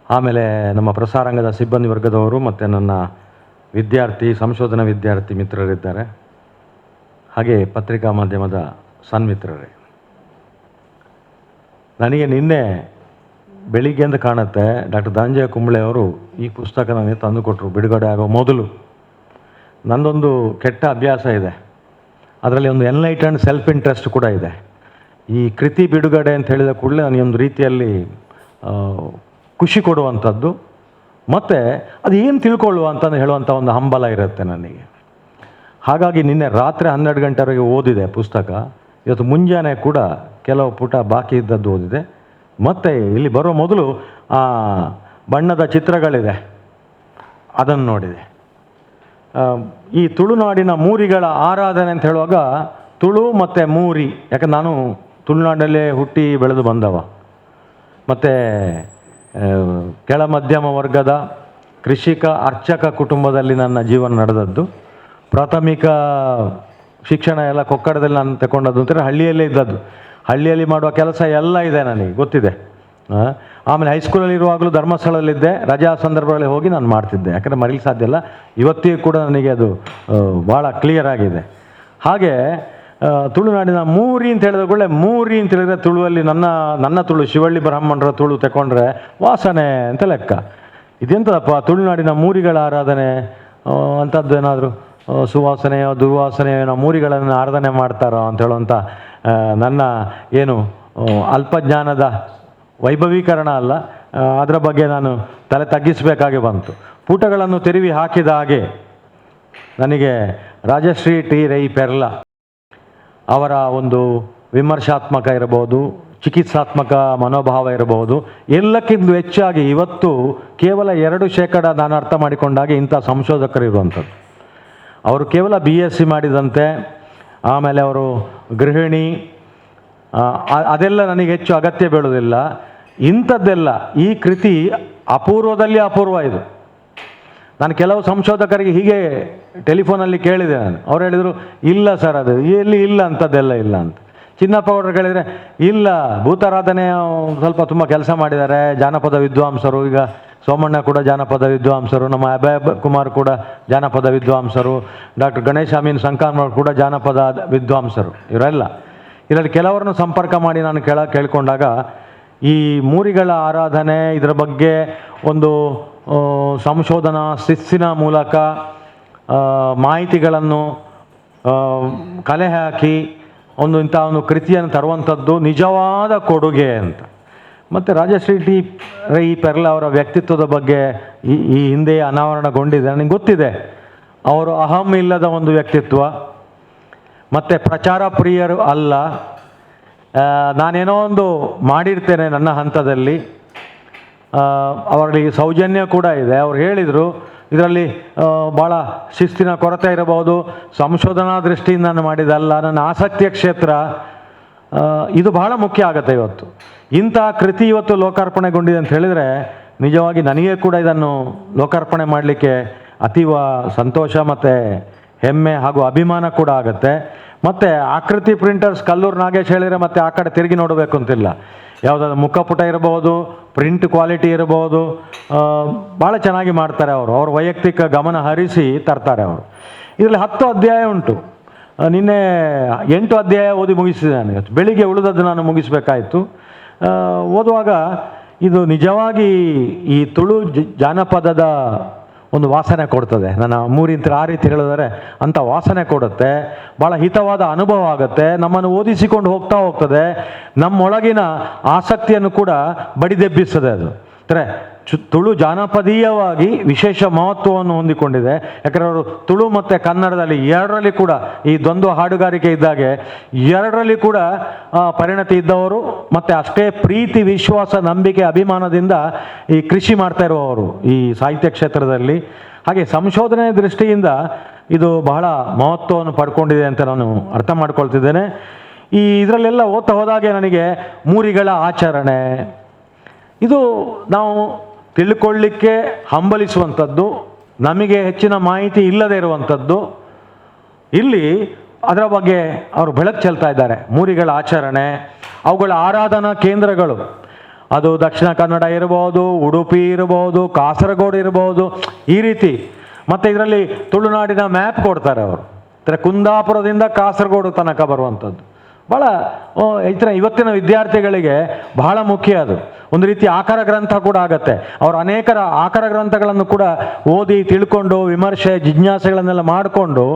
ಆಮೇಲೆ ನಮ್ಮ ಪ್ರಸಾರಾಂಗದ ಸಿಬ್ಬಂದಿ ವರ್ಗದವರು ಮತ್ತು ನನ್ನ ಸಂಶೋಧನಾ ವಿದ್ಯಾರ್ಥಿ ಮಿತ್ರರಿದ್ದಾರೆ, ಹಾಗೆ ಪತ್ರಿಕಾ ಮಾಧ್ಯಮದ ಸನ್ಮಿತ್ರರೇ. ನನಗೆ ನಿನ್ನೆ ಬೆಳಿಗ್ಗೆಯಿಂದ ಕಾಣುತ್ತೆ. ಡಾಕ್ಟರ್ ಧನಂಜಯ ಕುಂಬಳೆ ಅವರು ಈ ಪುಸ್ತಕ ನನಗೆ ತಂದುಕೊಟ್ರು ಬಿಡುಗಡೆ ಆಗೋ ಮೊದಲು. ನನ್ನದೊಂದು ಕೆಟ್ಟ ಅಭ್ಯಾಸ ಇದೆ, ಅದರಲ್ಲಿ ಒಂದು ಎನ್ಲೈಟೆಂಡ್ ಸೆಲ್ಫ್ ಇಂಟ್ರೆಸ್ಟ್ ಕೂಡ ಇದೆ. ಈ ಕೃತಿ ಬಿಡುಗಡೆ ಅಂತ ಹೇಳಿದ ಕೂಡಲೇ ನನಗೊಂದು ರೀತಿಯಲ್ಲಿ ಖುಷಿ ಕೊಡುವಂಥದ್ದು, ಮತ್ತು ಅದು ಏನು ತಿಳ್ಕೊಳ್ಳುವ ಅಂತಂದು ಹೇಳುವಂಥ ಒಂದು ಹಂಬಲ ಇರುತ್ತೆ ನನಗೆ. ಹಾಗಾಗಿ ನಿನ್ನೆ ರಾತ್ರಿ 12 ಗಂಟೆವರೆಗೆ ಓದಿದೆ ಪುಸ್ತಕ. ಇವತ್ತು ಮುಂಜಾನೆ ಕೂಡ ಕೆಲವು ಪುಟ ಬಾಕಿ ಇದ್ದದ್ದು ಓದಿದೆ. ಮತ್ತು ಇಲ್ಲಿ ಬರೋ ಮೊದಲು ಬಣ್ಣದ ಚಿತ್ರಗಳಿದೆ, ಅದನ್ನು ನೋಡಿದೆ. ಈ ತುಳುನಾಡಿನ ಮೂರಿಗಳ ಆರಾಧನೆ ಅಂತ ಹೇಳುವಾಗ ತುಳು ಮತ್ತು ಮೂರಿ, ಯಾಕಂದ್ರೆ ನಾನು ತುಳುನಾಡಲ್ಲೇ ಹುಟ್ಟಿ ಬೆಳೆದು ಬಂದವ. ಮತ್ತು ಕೆಳ ಮಧ್ಯಮ ವರ್ಗದ ಕೃಷಿಕ ಅರ್ಚಕ ಕುಟುಂಬದಲ್ಲಿ ನನ್ನ ಜೀವನ ನಡೆದದ್ದು. ಪ್ರಾಥಮಿಕ ಶಿಕ್ಷಣ ಎಲ್ಲ ಕೊಕ್ಕಡದಲ್ಲಿ ನಾನು ತಗೊಂಡದ್ದು ಅಂತಂದರೆ ಹಳ್ಳಿಯಲ್ಲೇ ಇದ್ದದ್ದು. ಹಳ್ಳಿಯಲ್ಲಿ ಮಾಡುವ ಕೆಲಸ ಎಲ್ಲ ಇದೆ, ನನಗೆ ಗೊತ್ತಿದೆ. ಆಮೇಲೆ ಹೈಸ್ಕೂಲಲ್ಲಿ ಇರುವಾಗಲೂ ಧರ್ಮಸ್ಥಳದಲ್ಲಿದ್ದೆ. ರಜಾ ಸಂದರ್ಭಗಳಲ್ಲಿ ಹೋಗಿ ನಾನು ಮಾಡ್ತಿದ್ದೆ, ಯಾಕಂದರೆ ಮರೀಲಿಕ್ಕೆ ಸಾಧ್ಯ ಇಲ್ಲ. ಇವತ್ತಿಗೂ ಕೂಡ ನನಗೆ ಅದು ಭಾಳ ಕ್ಲಿಯರ್ ಆಗಿದೆ. ಹಾಗೆ ತುಳುನಾಡಿನ ಮೂರಿ ಅಂತ ಹೇಳಿದ ಕೂಡಲೇ, ಮೂರಿ ಅಂತ ಹೇಳಿದರೆ ತುಳುವಲ್ಲಿ ನನ್ನ ತುಳು ಶಿವಳ್ಳಿ ಬ್ರಾಹ್ಮಣರ ತುಳು ತಗೊಂಡ್ರೆ ವಾಸನೆ ಅಂತ ಲೆಕ್ಕ. ಇದೆಂತದಪ್ಪ ತುಳುನಾಡಿನ ಮೂರಿಗಳ ಆರಾಧನೆ ಅಂಥದ್ದು, ಏನಾದರೂ ಸುವಾಸನೆಯೋ ದುರ್ವಾಸನೆಯೋ ಏನೋ ಮೂರಿಗಳನ್ನು ಆರಾಧನೆ ಮಾಡ್ತಾರೋ ಅಂತ ಹೇಳುವಂಥ ನನ್ನ ಏನು ಅಲ್ಪಜ್ಞಾನದ ವೈಭವೀಕರಣ ಅಲ್ಲ, ಅದರ ಬಗ್ಗೆ ನಾನು ತಲೆ ತಗ್ಗಿಸಬೇಕಾಗಿ ಬಂತು. ಪುಟಗಳನ್ನು ತೆರವಿ ಹಾಕಿದ ಹಾಗೆ ನನಗೆ ರಾಜಶ್ರೀ ಟಿ ರೈ ಪೆರ್ಲಾ ಅವರ ಒಂದು ವಿಮರ್ಶಾತ್ಮಕ ಇರಬಹುದು, ಚಿಕಿತ್ಸಾತ್ಮಕ ಮನೋಭಾವ ಇರಬಹುದು, ಎಲ್ಲಕ್ಕಿಂತ ಹೆಚ್ಚಾಗಿ ಇವತ್ತು ಕೇವಲ 2% ನಾನು ಅರ್ಥ ಮಾಡಿಕೊಂಡಾಗ ಇಂಥ ಸಂಶೋಧಕರು ಇರುವಂಥದ್ದು. ಅವರು ಕೇವಲ BSc ಮಾಡಿದಂತೆ, ಆಮೇಲೆ ಅವರು ಗೃಹಿಣಿ, ಅದೆಲ್ಲ ನನಗೆ ಹೆಚ್ಚು ಅಗತ್ಯ ಬೀಳೋದಿಲ್ಲ. ಇಂಥದ್ದೆಲ್ಲ ಈ ಕೃತಿ ಅಪೂರ್ವದಲ್ಲಿ ಅಪೂರ್ವ ಇದು. ನಾನು ಕೆಲವು ಸಂಶೋಧಕರಿಗೆ ಹೀಗೆ ಟೆಲಿಫೋನಲ್ಲಿ ಕೇಳಿದೆ ನಾನು. ಅವ್ರು ಹೇಳಿದರು, ಇಲ್ಲ ಸರ್, ಅದು ಎಲ್ಲಿ ಇಲ್ಲ, ಅಂಥದ್ದೆಲ್ಲ ಇಲ್ಲ ಅಂತ. ಚಿನ್ನಪ್ಪ ಅವರು ಕೇಳಿದರೆ, ಇಲ್ಲ, ಭೂತಾರಾಧನೆ ಸ್ವಲ್ಪ ತುಂಬ ಕೆಲಸ ಮಾಡಿದ್ದಾರೆ, ಜಾನಪದ ವಿದ್ವಾಂಸರು. ಈಗ ಸೋಮಣ್ಣ ಕೂಡ ಜಾನಪದ ವಿದ್ವಾಂಸರು, ನಮ್ಮ ಅಭಯ ಕುಮಾರ್ ಕೂಡ ಜಾನಪದ ವಿದ್ವಾಂಸರು, ಡಾಕ್ಟರ್ ಗಣೇಶ್ ಅಮೀನ್ ಸಂಕಾನ್ಮರ್ ಕೂಡ ಜಾನಪದ ವಿದ್ವಾಂಸರು. ಇವರೆಲ್ಲ ಇದರಲ್ಲಿ ಕೆಲವರನ್ನು ಸಂಪರ್ಕ ಮಾಡಿ ನಾನು ಕೇಳಿಕೊಂಡಾಗ ಈ ಮೂರಿಗಳ ಆರಾಧನೆ ಇದರ ಬಗ್ಗೆ ಒಂದು ಸಂಶೋಧನಾ ಶಿಸ್ತಿನ ಮೂಲಕ ಮಾಹಿತಿಗಳನ್ನು ಕಲೆ ಹಾಕಿ ಇಂಥ ಒಂದು ಕೃತಿಯನ್ನು ತರುವಂಥದ್ದು ನಿಜವಾದ ಕೊಡುಗೆ ಅಂತ. ಮತ್ತು ರಾಜಶ್ರೀ ಟಿ ರೈ ಪೆರ್ಲಾ ಅವರ ವ್ಯಕ್ತಿತ್ವದ ಬಗ್ಗೆ ಈ ಹಿಂದೆ ಅನಾವರಣಗೊಂಡಿದೆ, ನನಗೆ ಗೊತ್ತಿದೆ. ಅವರು ಅಹಂ ಇಲ್ಲದ ಒಂದು ವ್ಯಕ್ತಿತ್ವ, ಮತ್ತು ಪ್ರಚಾರ ಪ್ರಿಯರು ಅಲ್ಲ. ನಾನೇನೋ ಒಂದು ಮಾಡಿರ್ತೇನೆ ನನ್ನ ಹಂತದಲ್ಲಿ, ಅವರಲ್ಲಿ ಸೌಜನ್ಯ ಕೂಡ ಇದೆ. ಅವ್ರು ಹೇಳಿದರು, ಇದರಲ್ಲಿ ಭಾಳ ಶಿಸ್ತಿನ ಕೊರತೆ ಇರಬಹುದು, ಸಂಶೋಧನಾ ದೃಷ್ಟಿಯಿಂದ ನಾನು ಮಾಡಿದಲ್ಲ, ನನ್ನ ಆಸಕ್ತಿಯ ಕ್ಷೇತ್ರ. ಇದು ಬಹಳ ಮುಖ್ಯ ಆಗುತ್ತೆ ಇವತ್ತು. ಇಂಥ ಕೃತಿ ಇವತ್ತು ಲೋಕಾರ್ಪಣೆಗೊಂಡಿದೆ ಅಂತ ಹೇಳಿದರೆ ನಿಜವಾಗಿ ನನಗೆ ಕೂಡ ಇದನ್ನು ಲೋಕಾರ್ಪಣೆ ಮಾಡಲಿಕ್ಕೆ ಅತೀವ ಸಂತೋಷ ಮತ್ತು ಹೆಮ್ಮೆ ಹಾಗೂ ಅಭಿಮಾನ ಕೂಡ ಆಗುತ್ತೆ. ಮತ್ತು ಆಕೃತಿ ಪ್ರಿಂಟರ್ಸ್ ಕಲ್ಲೂರು ನಾಗೇಶ್ ಹೇಳಿದರೆ ಮತ್ತೆ ಆ ಕಡೆ ತಿರುಗಿ ನೋಡಬೇಕು ಅಂತಿಲ್ಲ. ಯಾವುದಾದ್ರು ಮುಖಪುಟ ಇರಬಹುದು, ಪ್ರಿಂಟ್ ಕ್ವಾಲಿಟಿ ಇರಬಹುದು, ಭಾಳ ಚೆನ್ನಾಗಿ ಮಾಡ್ತಾರೆ ಅವರು. ಅವ್ರ ವೈಯಕ್ತಿಕ ಗಮನ ಹರಿಸಿ ತರ್ತಾರೆ ಅವರು. ಇದರಲ್ಲಿ 10 ಅಧ್ಯಾಯ ಉಂಟು. ನಿನ್ನೆ 8 ಅಧ್ಯಾಯ ಓದಿ ಮುಗಿಸಿದೆ ನಾನು. ಇವತ್ತು ಬೆಳಿಗ್ಗೆ ಉಳಿದದ್ದು ನಾನು ಮುಗಿಸಬೇಕಾಯಿತು. ಓದುವಾಗ ಇದು ನಿಜವಾಗಿ ಈ ತುಳು ಜಾನಪದದ ಒಂದು ವಾಸನೆ ಕೊಡ್ತದೆ. ನನ್ನ ಮೂರಿಂತ ಆ ರೀತಿ ಹೇಳಿದರೆ ಅಂಥ ವಾಸನೆ ಕೊಡುತ್ತೆ, ಭಾಳ ಹಿತವಾದ ಅನುಭವ ಆಗುತ್ತೆ, ನಮ್ಮನ್ನು ಓದಿಸಿಕೊಂಡು ಹೋಗ್ತದೆ, ನಮ್ಮೊಳಗಿನ ಆಸಕ್ತಿಯನ್ನು ಕೂಡ ಬಡಿದೆಬ್ಬಿಸ್ತದೆ. ಅದು ಅಂದರೆ ತುಳು ಜಾನಪದೀಯವಾಗಿ ವಿಶೇಷ ಮಹತ್ವವನ್ನು ಹೊಂದಿಕೊಂಡಿದೆ. ಯಾಕಂದರೆ ಅವರು ತುಳು ಮತ್ತು ಕನ್ನಡದಲ್ಲಿ ಎರಡರಲ್ಲಿ ಕೂಡ ಈ ದ್ವಂದ್ವ ಹಾಡುಗಾರಿಕೆ ಇದ್ದಾಗೆ ಎರಡರಲ್ಲಿ ಕೂಡ ಪರಿಣತಿ ಇದ್ದವರು, ಮತ್ತು ಅಷ್ಟೇ ಪ್ರೀತಿ, ವಿಶ್ವಾಸ, ನಂಬಿಕೆ, ಅಭಿಮಾನದಿಂದ ಈ ಕೃಷಿ ಮಾಡ್ತಾ ಇರುವವರು ಈ ಸಾಹಿತ್ಯ ಕ್ಷೇತ್ರದಲ್ಲಿ. ಹಾಗೆ ಸಂಶೋಧನೆ ದೃಷ್ಟಿಯಿಂದ ಇದು ಬಹಳ ಮಹತ್ವವನ್ನು ಪಡ್ಕೊಂಡಿದೆ ಅಂತ ನಾನು ಅರ್ಥ ಮಾಡ್ಕೊಳ್ತಿದ್ದೇನೆ. ಇದರಲ್ಲೆಲ್ಲ ಓದ್ತಾ ಹೋದಾಗೆ ನನಗೆ ಮೂರಿಗಳ ಆಚರಣೆ ಇದು ನಾವು ತಿಳ್ಕೊಳ್ಳಿಕ್ಕೆ ಹಂಬಲಿಸುವಂಥದ್ದು, ನಮಗೆ ಹೆಚ್ಚಿನ ಮಾಹಿತಿ ಇಲ್ಲದೇ ಇರುವಂಥದ್ದು. ಇಲ್ಲಿ ಅದರ ಬಗ್ಗೆ ಅವರು ಬೆಳಕು ಚೆಲ್ತಾ ಇದ್ದಾರೆ. ಮೂರಿಗಳ ಆಚರಣೆ, ಅವುಗಳ ಆರಾಧನಾ ಕೇಂದ್ರಗಳು, ಅದು ದಕ್ಷಿಣ ಕನ್ನಡ ಇರಬಹುದು, ಉಡುಪಿ ಇರಬಹುದು, ಕಾಸರಗೋಡು ಇರಬಹುದು, ಈ ರೀತಿ. ಮತ್ತು ಇದರಲ್ಲಿ ತುಳುನಾಡಿನ ಮ್ಯಾಪ್ ಕೊಡ್ತಾರೆ ಅವರು. ಕುಂದಾಪುರದಿಂದ ಕಾಸರಗೋಡು ತನಕ ಬರುವಂಥದ್ದು ಭಾಳ ಇವತ್ತಿನ ವಿದ್ಯಾರ್ಥಿಗಳಿಗೆ ಬಹಳ ಮುಖ್ಯ ಅದು. ಒಂದು ರೀತಿ ಆಕಾರ ಗ್ರಂಥ ಕೂಡ ಆಗತ್ತೆ. ಅವರು ಅನೇಕರ ಆಕಾರ ಗ್ರಂಥಗಳನ್ನು ಕೂಡ ಓದಿ ತಿಳ್ಕೊಂಡು ವಿಮರ್ಶೆ ಜಿಜ್ಞಾಸೆಗಳನ್ನೆಲ್ಲ ಮಾಡಿಕೊಂಡು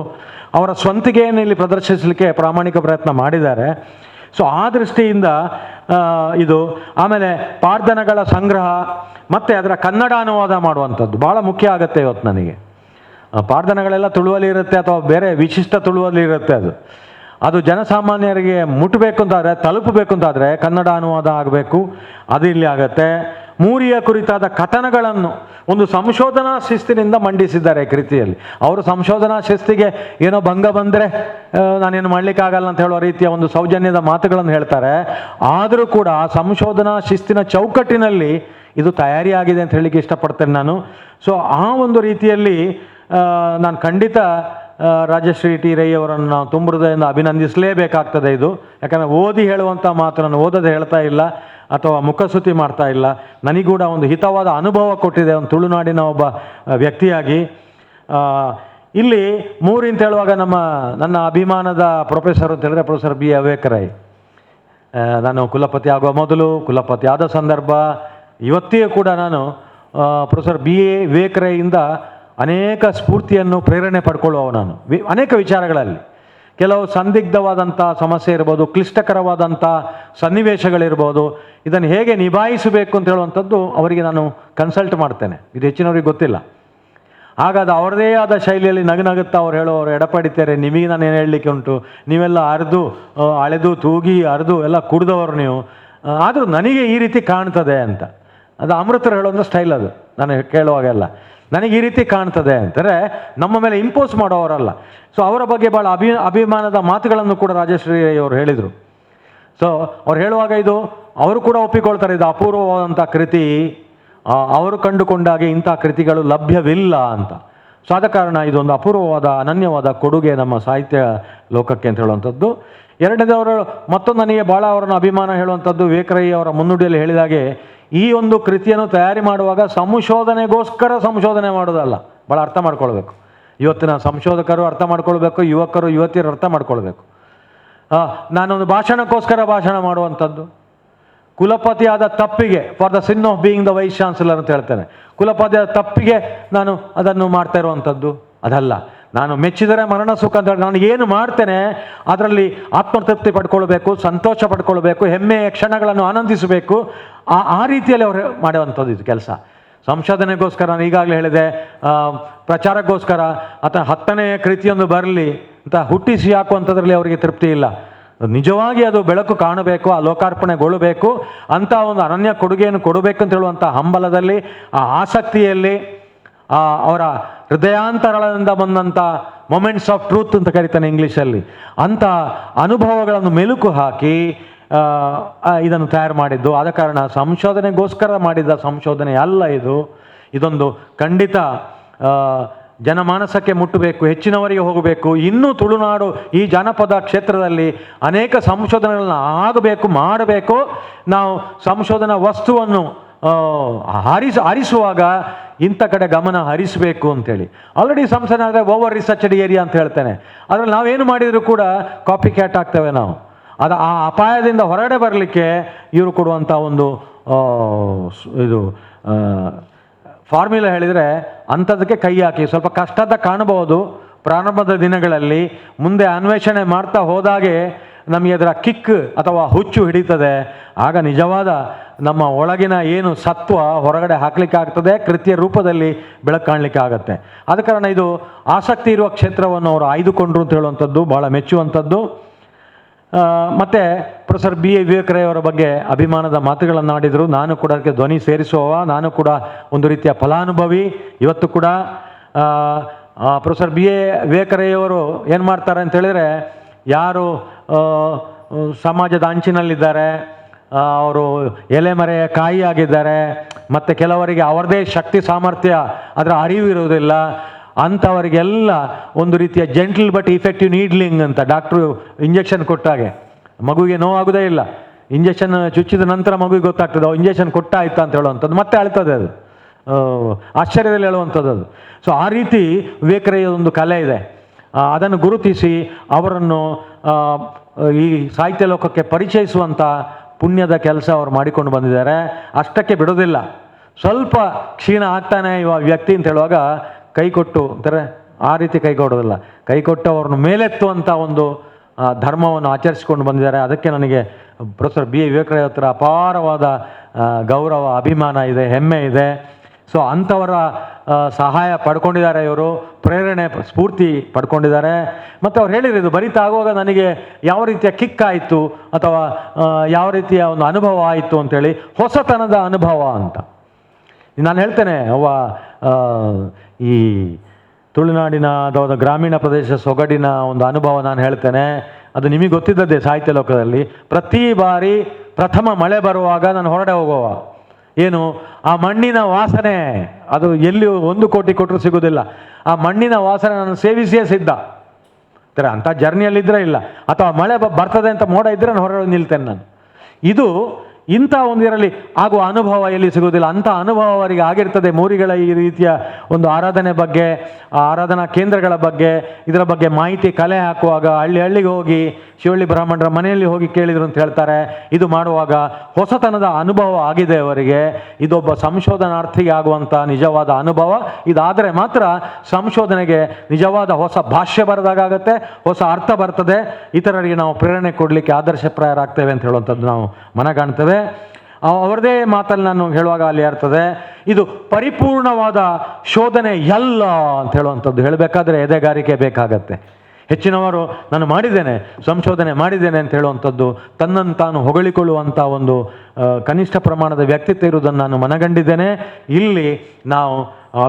ಅವರ ಸ್ವಂತಿಕೆಯನ್ನು ಇಲ್ಲಿ ಪ್ರದರ್ಶಿಸಲಿಕ್ಕೆ ಪ್ರಾಮಾಣಿಕ ಪ್ರಯತ್ನ ಮಾಡಿದ್ದಾರೆ. ಸೊ ಆ ದೃಷ್ಟಿಯಿಂದ ಇದು. ಆಮೇಲೆ ಪಾರ್ಧನಗಳ ಸಂಗ್ರಹ ಮತ್ತು ಅದರ ಕನ್ನಡ ಅನುವಾದ ಮಾಡುವಂಥದ್ದು ಭಾಳ ಮುಖ್ಯ ಆಗುತ್ತೆ ಇವತ್ತು ನನಗೆ. ಪಾರ್ಧನಗಳೆಲ್ಲ ತುಳುವಲ್ಲಿ ಇರುತ್ತೆ ಅಥವಾ ಬೇರೆ ವಿಶಿಷ್ಟ ತುಳುವಲ್ಲಿ ಇರುತ್ತೆ. ಅದು ಜನಸಾಮಾನ್ಯರಿಗೆ ಮುಟ್ಟಬೇಕು ಅಂತಾದರೆ, ತಲುಪಬೇಕು ಅಂತಾದರೆ ಕನ್ನಡ ಅನುವಾದ ಆಗಬೇಕು. ಅದು ಇಲ್ಲಿ ಆಗತ್ತೆ. ಮೂರಿಯ ಕುರಿತಾದ ಕಥನಗಳನ್ನು ಒಂದು ಸಂಶೋಧನಾ ಶಿಸ್ತಿನಿಂದ ಮಂಡಿಸಿದ್ದಾರೆ ಕೃತಿಯಲ್ಲಿ. ಅವರು ಸಂಶೋಧನಾ ಶಿಸ್ತಿಗೆ ಏನೋ ಭಂಗ ಬಂದರೆ ನಾನೇನು ಮಾಡಲಿಕ್ಕಾಗಲ್ಲ ಅಂತ ಹೇಳುವ ರೀತಿಯ ಒಂದು ಸೌಜನ್ಯದ ಮಾತುಗಳನ್ನು ಹೇಳ್ತಾರೆ. ಆದರೂ ಕೂಡ ಆ ಸಂಶೋಧನಾ ಶಿಸ್ತಿನ ಚೌಕಟ್ಟಿನಲ್ಲಿ ಇದು ತಯಾರಿಯಾಗಿದೆ ಅಂತ ಹೇಳಲಿಕ್ಕೆ ಇಷ್ಟಪಡ್ತೇನೆ ನಾನು. ಸೊ ಆ ಒಂದು ರೀತಿಯಲ್ಲಿ ನಾನು ಖಂಡಿತ ರಾಜಶ್ರೀ ಟಿ ರೈ ಅವರನ್ನು ನಾವು ತುಂಬ ಹೃದಯದಿಂದ ಅಭಿನಂದಿಸಲೇಬೇಕಾಗ್ತದೆ. ಇದು ಯಾಕಂದರೆ ಓದಿ ಹೇಳುವಂಥ ಮಾತು ನಾನು ಓದದೆ ಹೇಳ್ತಾ ಇಲ್ಲ ಅಥವಾ ಮುಖಸ್ತುತಿ ಮಾಡ್ತಾ ಇಲ್ಲ. ನನಗೂಡ ಒಂದು ಹಿತವಾದ ಅನುಭವ ಕೊಟ್ಟಿದೆ ಒಂದು ತುಳುನಾಡಿನ ಒಬ್ಬ ವ್ಯಕ್ತಿಯಾಗಿ. ಇಲ್ಲಿ ಮೂರು ಅಂತ ಹೇಳುವಾಗ ನನ್ನ ಅಭಿಮಾನದ ಪ್ರೊಫೆಸರ್ ಅಂತ ಹೇಳಿದ್ರೆ ಪ್ರೊಫೆಸರ್ ಬಿ ಅವೇಕರೈ. ನಾನು ಕುಲಪತಿ ಆಗುವ ಮೊದಲು, ಕುಲಪತಿ ಆದ ಸಂದರ್ಭ, ಇವತ್ತಿಗೂ ಕೂಡ ನಾನು ಪ್ರೊಫೆಸರ್ ಬಿ ಎ ವೇಕರೈಯಿಂದ ಅನೇಕ ಸ್ಫೂರ್ತಿಯನ್ನು ಪ್ರೇರಣೆ ಪಡ್ಕೊಳ್ಳುವವು ನಾನು ಅನೇಕ ವಿಚಾರಗಳಲ್ಲಿ. ಕೆಲವು ಸಂದಿಗ್ಧವಾದಂಥ ಸಮಸ್ಯೆ ಇರ್ಬೋದು, ಕ್ಲಿಷ್ಟಕರವಾದಂಥ ಸನ್ನಿವೇಶಗಳಿರ್ಬೋದು, ಇದನ್ನು ಹೇಗೆ ನಿಭಾಯಿಸಬೇಕು ಅಂತ ಹೇಳುವಂಥದ್ದು ಅವರಿಗೆ ನಾನು ಕನ್ಸಲ್ಟ್ ಮಾಡ್ತೇನೆ. ಇದು ಹೆಚ್ಚಿನವ್ರಿಗೆ ಗೊತ್ತಿಲ್ಲ. ಹಾಗಾದ ಅವರದೇ ಆದ ಶೈಲಿಯಲ್ಲಿ ನಗುತ್ತಾ ಅವ್ರು ಹೇಳೋರು ಎಡಪಡಿತಾರೆ, ನಿಮಗೆ ನಾನು ಏನು ಹೇಳಲಿಕ್ಕೆ ಉಂಟು, ನೀವೆಲ್ಲ ಅಳೆದು ತೂಗಿ ಅರೆದು ಎಲ್ಲ ಕುಡಿದವರು ನೀವು, ಆದರೂ ನನಗೆ ಈ ರೀತಿ ಕಾಣ್ತದೆ ಅಂತ. ಅದು ಅಮೃತರು ಹೇಳೋಂಥ ಸ್ಟೈಲ್ ಅದು. ನಾನು ಕೇಳುವಾಗೆಲ್ಲ ನನಗೆ ಈ ರೀತಿ ಕಾಣ್ತದೆ ಅಂತಾರೆ, ನಮ್ಮ ಮೇಲೆ ಇಂಪೋಸ್ ಮಾಡೋವರಲ್ಲ. ಸೊ ಅವರ ಬಗ್ಗೆ ಭಾಳ ಅಭಿಮಾನದ ಮಾತುಗಳನ್ನು ಕೂಡ ರಾಜಶ್ರೀ ಅವರು ಹೇಳಿದರು. ಸೊ ಅವ್ರು ಹೇಳುವಾಗ ಇದು ಅವರು ಕೂಡ ಒಪ್ಪಿಕೊಳ್ತಾರೆ, ಇದು ಅಪೂರ್ವವಾದಂಥ ಕೃತಿ, ಅವರು ಕಂಡುಕೊಂಡಾಗೆ ಇಂಥ ಕೃತಿಗಳು ಲಭ್ಯವಿಲ್ಲ ಅಂತ. ಸೊ ಆದ ಕಾರಣ ಇದೊಂದು ಅಪೂರ್ವವಾದ ಅನನ್ಯವಾದ ಕೊಡುಗೆ ನಮ್ಮ ಸಾಹಿತ್ಯ ಲೋಕಕ್ಕೆ ಅಂತ ಹೇಳುವಂಥದ್ದು. ಎರಡನೇದವರು ಮತ್ತೊಂದು ನನಗೆ ಭಾಳ ಅವರನ್ನು ಅಭಿಮಾನ ಹೇಳುವಂಥದ್ದು, ವೇಕರೈ ಅವರ ಮುನ್ನುಡಿಯಲ್ಲಿ ಹೇಳಿದಾಗೆ ಈ ಒಂದು ಕೃತಿಯನ್ನು ತಯಾರಿ ಮಾಡುವಾಗ ಸಂಶೋಧನೆಗೋಸ್ಕರ ಸಂಶೋಧನೆ ಮಾಡೋದಲ್ಲ, ಭಾಳ ಅರ್ಥ ಮಾಡ್ಕೊಳ್ಬೇಕು. ಇವತ್ತಿನ ಸಂಶೋಧಕರು ಅರ್ಥ ಮಾಡ್ಕೊಳ್ಬೇಕು, ಯುವಕರು ಯುವತಿಯರು ಅರ್ಥ ಮಾಡ್ಕೊಳ್ಬೇಕು. ನಾನೊಂದು ಭಾಷಣಕ್ಕೋಸ್ಕರ ಭಾಷಣ ಮಾಡುವಂಥದ್ದು, ಕುಲಪತಿಯಾದ ತಪ್ಪಿಗೆ, for the sin of being the vice chancellor ಅಂತ ಹೇಳ್ತೇನೆ, ಕುಲಪತಿಯಾದ ತಪ್ಪಿಗೆ ನಾನು ಅದನ್ನು ಮಾಡ್ತಾ ಇರುವಂಥದ್ದು ಅದಲ್ಲ. ನಾನು ಮೆಚ್ಚಿದರೆ ಮರಣ ಸುಖ ಅಂತ ಹೇಳಿ ನಾನು ಏನು ಮಾಡ್ತೇನೆ ಅದರಲ್ಲಿ ಆತ್ಮತೃಪ್ತಿ ಪಡ್ಕೊಳ್ಬೇಕು, ಸಂತೋಷ ಪಡ್ಕೊಳ್ಬೇಕು, ಹೆಮ್ಮೆಯ ಕ್ಷಣಗಳನ್ನು ಆನಂದಿಸಬೇಕು. ಆ ರೀತಿಯಲ್ಲಿ ಅವರು ಮಾಡುವಂಥದ್ದು ಇದು ಕೆಲಸ. ಸಂಶೋಧನೆಗೋಸ್ಕರ ನಾನು ಈಗಾಗಲೇ ಹೇಳಿದೆ, ಪ್ರಚಾರಕ್ಕೋಸ್ಕರ ಅಥವಾ 10ನೇ ಕೃತಿಯೊಂದು ಬರಲಿ ಅಂತ ಹುಟ್ಟಿಸಿ ಹಾಕುವಂಥದ್ರಲ್ಲಿ ಅವರಿಗೆ ತೃಪ್ತಿ ಇಲ್ಲ. ನಿಜವಾಗಿ ಅದು ಬೆಳಕು ಕಾಣಬೇಕು, ಆ ಲೋಕಾರ್ಪಣೆಗೊಳ್ಳಬೇಕು, ಅಂಥ ಒಂದು ಅನನ್ಯ ಕೊಡುಗೆಯನ್ನು ಕೊಡಬೇಕು ಅಂತ ಹೇಳುವಂಥ ಹಂಬಲದಲ್ಲಿ, ಆ ಆಸಕ್ತಿಯಲ್ಲಿ, ಅವರ ಹೃದಯಾಂತರದಿಂದ ಬಂದಂಥ ಮೊಮೆಂಟ್ಸ್ ಆಫ್ ಟ್ರೂತ್ ಅಂತ ಕರೀತಾನೆ ಇಂಗ್ಲೀಷಲ್ಲಿ, ಅಂಥ ಅನುಭವಗಳನ್ನು ಮೆಲುಕು ಹಾಕಿ ಇದನ್ನು ತಯಾರು ಮಾಡಿದ್ದು. ಆದ ಕಾರಣ ಸಂಶೋಧನೆಗೋಸ್ಕರ ಮಾಡಿದ ಸಂಶೋಧನೆ ಅಲ್ಲ ಇದು. ಇದೊಂದು ಖಂಡಿತ ಜನಮಾನಸಕ್ಕೆ ಮುಟ್ಟಬೇಕು, ಹೆಚ್ಚಿನವರಿಗೆ ಹೋಗಬೇಕು. ಇನ್ನೂ ತುಳುನಾಡು ಈ ಜಾನಪದ ಕ್ಷೇತ್ರದಲ್ಲಿ ಅನೇಕ ಸಂಶೋಧನೆಗಳನ್ನ ಆಗಬೇಕು, ಮಾಡಬೇಕು. ನಾವು ಸಂಶೋಧನಾ ವಸ್ತುವನ್ನು ಹರಿಸುವಾಗ ಇಂಥ ಕಡೆ ಗಮನ ಹರಿಸಬೇಕು ಅಂತೇಳಿ. ಆಲ್ರೆಡಿ ಸಂಶೋಧನೆ ಆದರೆ ಓವರ್ ರಿಸರ್ಚ್ಡ್ ಏರಿಯಾ ಅಂತ ಹೇಳ್ತೇನೆ. ಅದರಲ್ಲಿ ನಾವೇನು ಮಾಡಿದರೂ ಕೂಡ ಕಾಪಿ ಕ್ಯಾಟ್ ಆಗ್ತೇವೆ ನಾವು. ಅದು ಆ ಅಪಾಯದಿಂದ ಹೊರಗಡೆ ಬರಲಿಕ್ಕೆ ಇವರು ಕೊಡುವಂಥ ಒಂದು ಇದು ಫಾರ್ಮ್ಯುಲಾ ಹೇಳಿದರೆ ಅಂಥದಕ್ಕೆ ಕೈ ಹಾಕಿ. ಸ್ವಲ್ಪ ಕಷ್ಟದ ಕಾಣಬಹುದು ಪ್ರಾರಂಭದ ದಿನಗಳಲ್ಲಿ, ಮುಂದೆ ಅನ್ವೇಷಣೆ ಮಾಡ್ತಾ ಹೋದಾಗೆ ನಮಗೆ ಅದರ ಕಿಕ್ ಅಥವಾ ಹುಚ್ಚು ಹಿಡಿತದೆ. ಆಗ ನಿಜವಾದ ನಮ್ಮ ಒಳಗಿನ ಏನು ಸತ್ವ ಹೊರಗಡೆ ಹಾಕಲಿಕ್ಕೆ ಆಗ್ತದೆ, ಕೃತಿಯ ರೂಪದಲ್ಲಿ ಬೆಳಕು ಕಾಣಲಿಕ್ಕೆ ಆಗುತ್ತೆ. ಆದ ಕಾರಣ ಇದು ಆಸಕ್ತಿ ಇರುವ ಕ್ಷೇತ್ರವನ್ನು ಅವರು ಆಯ್ದುಕೊಂಡ್ರು ಅಂತ ಹೇಳುವಂಥದ್ದು ಭಾಳ ಮೆಚ್ಚುವಂಥದ್ದು. ಮತ್ತು ಪ್ರೊಫೆಸರ್ ಬಿ ಎ ವೇಕರೈ ಅವರ ಬಗ್ಗೆ ಅಭಿಮಾನದ ಮಾತುಗಳನ್ನು ಆಡಿದರು. ನಾನು ಕೂಡ ಅದಕ್ಕೆ ಧ್ವನಿ ಸೇರಿಸುವವ, ನಾನು ಕೂಡ ಒಂದು ರೀತಿಯ ಫಲಾನುಭವಿ. ಇವತ್ತು ಕೂಡ ಪ್ರೊಫೆಸರ್ ಬಿ ಎ ವೇಕರೈ ಅವರು ಏನು ಮಾಡ್ತಾರೆ ಅಂತ ಹೇಳಿದರೆ, ಯಾರು ಸಮಾಜದ ಅಂಚಿನಲ್ಲಿದ್ದಾರೆ, ಅವರು ಎಲೆಮರೆಯ ಕಾಯಿ ಆಗಿದ್ದಾರೆ, ಮತ್ತು ಕೆಲವರಿಗೆ ಅವರದೇ ಶಕ್ತಿ ಸಾಮರ್ಥ್ಯ ಅದರ ಅರಿವು ಇರುವುದಿಲ್ಲ, ಅಂಥವರಿಗೆಲ್ಲ ಒಂದು ರೀತಿಯ ಜೆಂಟಲ್ ಬಟ್ ಇಫೆಕ್ಟಿವ್ ನೀಡ್ಲಿಂಗ್ ಅಂತ ಡಾಕ್ಟ್ರು ಇಂಜೆಕ್ಷನ್ ಕೊಟ್ಟಾಗೆ ಮಗುವಿಗೆ ನೋವಾಗೋದೇ ಇಲ್ಲ. ಇಂಜೆಕ್ಷನ್ ಚುಚ್ಚಿದ ನಂತರ ಮಗುವಿಗೆ ಗೊತ್ತಾಗ್ತದೆ ಇಂಜೆಕ್ಷನ್ ಕೊಟ್ಟಾಯ್ತಾ ಅಂತ ಹೇಳುವಂಥದ್ದು, ಮತ್ತೆ ಅಳ್ತದೆ ಅದು, ಆಶ್ಚರ್ಯದಲ್ಲಿ ಹೇಳುವಂಥದ್ದು ಅದು. ಸೊ ಆ ರೀತಿ ವೇಕರೈ ಒಂದು ಕಲೆ ಇದೆ. ಅದನ್ನು ಗುರುತಿಸಿ ಅವರನ್ನು ಈ ಸಾಹಿತ್ಯ ಲೋಕಕ್ಕೆ ಪರಿಚಯಿಸುವಂಥ ಪುಣ್ಯದ ಕೆಲಸ ಅವ್ರು ಮಾಡಿಕೊಂಡು ಬಂದಿದ್ದಾರೆ. ಅಷ್ಟಕ್ಕೆ ಬಿಡೋದಿಲ್ಲ, ಸ್ವಲ್ಪ ಕ್ಷೀಣ ಆಗ್ತಾನೆ ಇವ ವ್ಯಕ್ತಿ ಅಂತ ಹೇಳುವಾಗ ಕೈ ಕೊಟ್ಟು ಅಂತಾರೆ, ಆ ರೀತಿ ಕೈ ಕೊಡೋದಿಲ್ಲ, ಕೈ ಕೊಟ್ಟು ಅವ್ರನ್ನ ಮೇಲೆತ್ತುವಂಥ ಒಂದು ಧರ್ಮವನ್ನು ಆಚರಿಸಿಕೊಂಡು ಬಂದಿದ್ದಾರೆ. ಅದಕ್ಕೆ ನನಗೆ ಪ್ರೊಫೆಸರ್ ಬಿ ವಿವೇಕರಾಯ ಹತ್ರ ಅಪಾರವಾದ ಗೌರವ, ಅಭಿಮಾನ ಇದೆ, ಹೆಮ್ಮೆ ಇದೆ. ಸೊ ಅಂಥವರ ಸಹಾಯ ಪಡ್ಕೊಂಡಿದ್ದಾರೆ ಇವರು, ಪ್ರೇರಣೆ, ಸ್ಫೂರ್ತಿ ಪಡ್ಕೊಂಡಿದ್ದಾರೆ. ಮತ್ತು ಅವ್ರು ಹೇಳಿದ್ರು, ಇದು ಬರಿತಾ ಆಗುವಾಗ ನನಗೆ ಯಾವ ರೀತಿಯ ಕಿಕ್ ಆಯಿತು ಅಥವಾ ಯಾವ ರೀತಿಯ ಒಂದು ಅನುಭವ ಆಯಿತು ಅಂತೇಳಿ, ಹೊಸತನದ ಅನುಭವ ಅಂತ ನಾನು ಹೇಳ್ತೇನೆ. ಈ ತುಳುನಾಡಿನ ಅಥವಾ ಗ್ರಾಮೀಣ ಪ್ರದೇಶ ಸೊಗಡಿನ ಒಂದು ಅನುಭವ ನಾನು ಹೇಳ್ತೇನೆ. ಅದು ನಿಮಗೆ ಗೊತ್ತಿದ್ದದ್ದೇ, ಸಾಹಿತ್ಯ ಲೋಕದಲ್ಲಿ ಪ್ರತಿ ಬಾರಿ ಪ್ರಥಮ ಮಳೆ ಬರುವಾಗ ನಾನು ಹೊರಡೆ ಹೋಗುವ, ಏನು ಆ ಮಣ್ಣಿನ ವಾಸನೆ, ಅದು ಎಲ್ಲಿ 1 ಕೋಟಿ ಕೊಟ್ಟರು ಸಿಗೋದಿಲ್ಲ. ಆ ಮಣ್ಣಿನ ವಾಸನೆ ನಾನು ಸೇವಿಸಿಯೇ ಸಿದ್ಧ. ಅಂಥ ಜರ್ನಿಯಲ್ಲಿದ್ದರೆ ಇಲ್ಲ, ಅಥವಾ ಮಳೆ ಬರ್ತದೆ ಅಂತ ಮೋಡ ಇದ್ದರೆ ನಾನು ಹೊರಗೆ ನಿಲ್ತೇನೆ ನಾನು. ಇದು ಇಂಥ ಒಂದಿರಲಿ ಆಗುವ ಅನುಭವ ಎಲ್ಲಿ ಸಿಗೋದಿಲ್ಲ. ಅಂಥ ಅನುಭವ ಅವರಿಗೆ ಆಗಿರ್ತದೆ. ಮೂರಿಗಳ ಈ ರೀತಿಯ ಒಂದು ಆರಾಧನೆ ಬಗ್ಗೆ, ಆರಾಧನಾ ಕೇಂದ್ರಗಳ ಬಗ್ಗೆ, ಇದರ ಬಗ್ಗೆ ಮಾಹಿತಿ ಕಲೆ ಹಾಕುವಾಗ ಹಳ್ಳಿಗೆ ಹೋಗಿ ಶಿವಳ್ಳಿ ಬ್ರಾಹ್ಮಣರ ಮನೆಯಲ್ಲಿ ಹೋಗಿ ಕೇಳಿದ್ರು ಅಂತ ಹೇಳ್ತಾರೆ. ಇದು ಮಾಡುವಾಗ ಹೊಸತನದ ಅನುಭವ ಆಗಿದೆ ಅವರಿಗೆ. ಇದೊಬ್ಬ ಸಂಶೋಧನಾರ್ಥಿಗೆ ಆಗುವಂಥ ನಿಜವಾದ ಅನುಭವ. ಇದಾದರೆ ಮಾತ್ರ ಸಂಶೋಧನೆಗೆ ನಿಜವಾದ ಹೊಸ ಭಾಷ್ಯ ಬರೆದಾಗತ್ತೆ, ಹೊಸ ಅರ್ಥ ಬರ್ತದೆ. ಇತರರಿಗೆ ನಾವು ಪ್ರೇರಣೆ ಕೊಡಲಿಕ್ಕೆ ಆದರ್ಶಪ್ರಾಯರಾಗ್ತೇವೆ ಅಂತ ಹೇಳುವಂಥದ್ದು ನಾವು ಮನಗಾಣ್ತೇವೆ. ಅವರದೇ ಮಾತಲ್ಲಿ ನಾನು ಹೇಳುವಾಗ ಅಲ್ಲಿ ಇರ್ತದೆ, ಇದು ಪರಿಪೂರ್ಣವಾದ ಶೋಧನೆ ಎಲ್ಲ ಅಂತ ಹೇಳುವಂಥದ್ದು. ಹೇಳಬೇಕಾದ್ರೆ ಎದೆಗಾರಿಕೆ ಬೇಕಾಗತ್ತೆ. ಹೆಚ್ಚಿನವರು ನಾನು ಮಾಡಿದ್ದೇನೆ, ಸಂಶೋಧನೆ ಮಾಡಿದ್ದೇನೆ ಅಂತ ಹೇಳುವಂಥದ್ದು, ತನ್ನನ್ನು ತಾನು ಹೊಗಳಿಕೊಳ್ಳುವಂಥ ಒಂದು ಕನಿಷ್ಠ ಪ್ರಮಾಣದ ವ್ಯಕ್ತಿತ್ವ ಇರುವುದನ್ನು ನಾನು ಮನಗಂಡಿದ್ದೇನೆ. ಇಲ್ಲಿ ನಾವು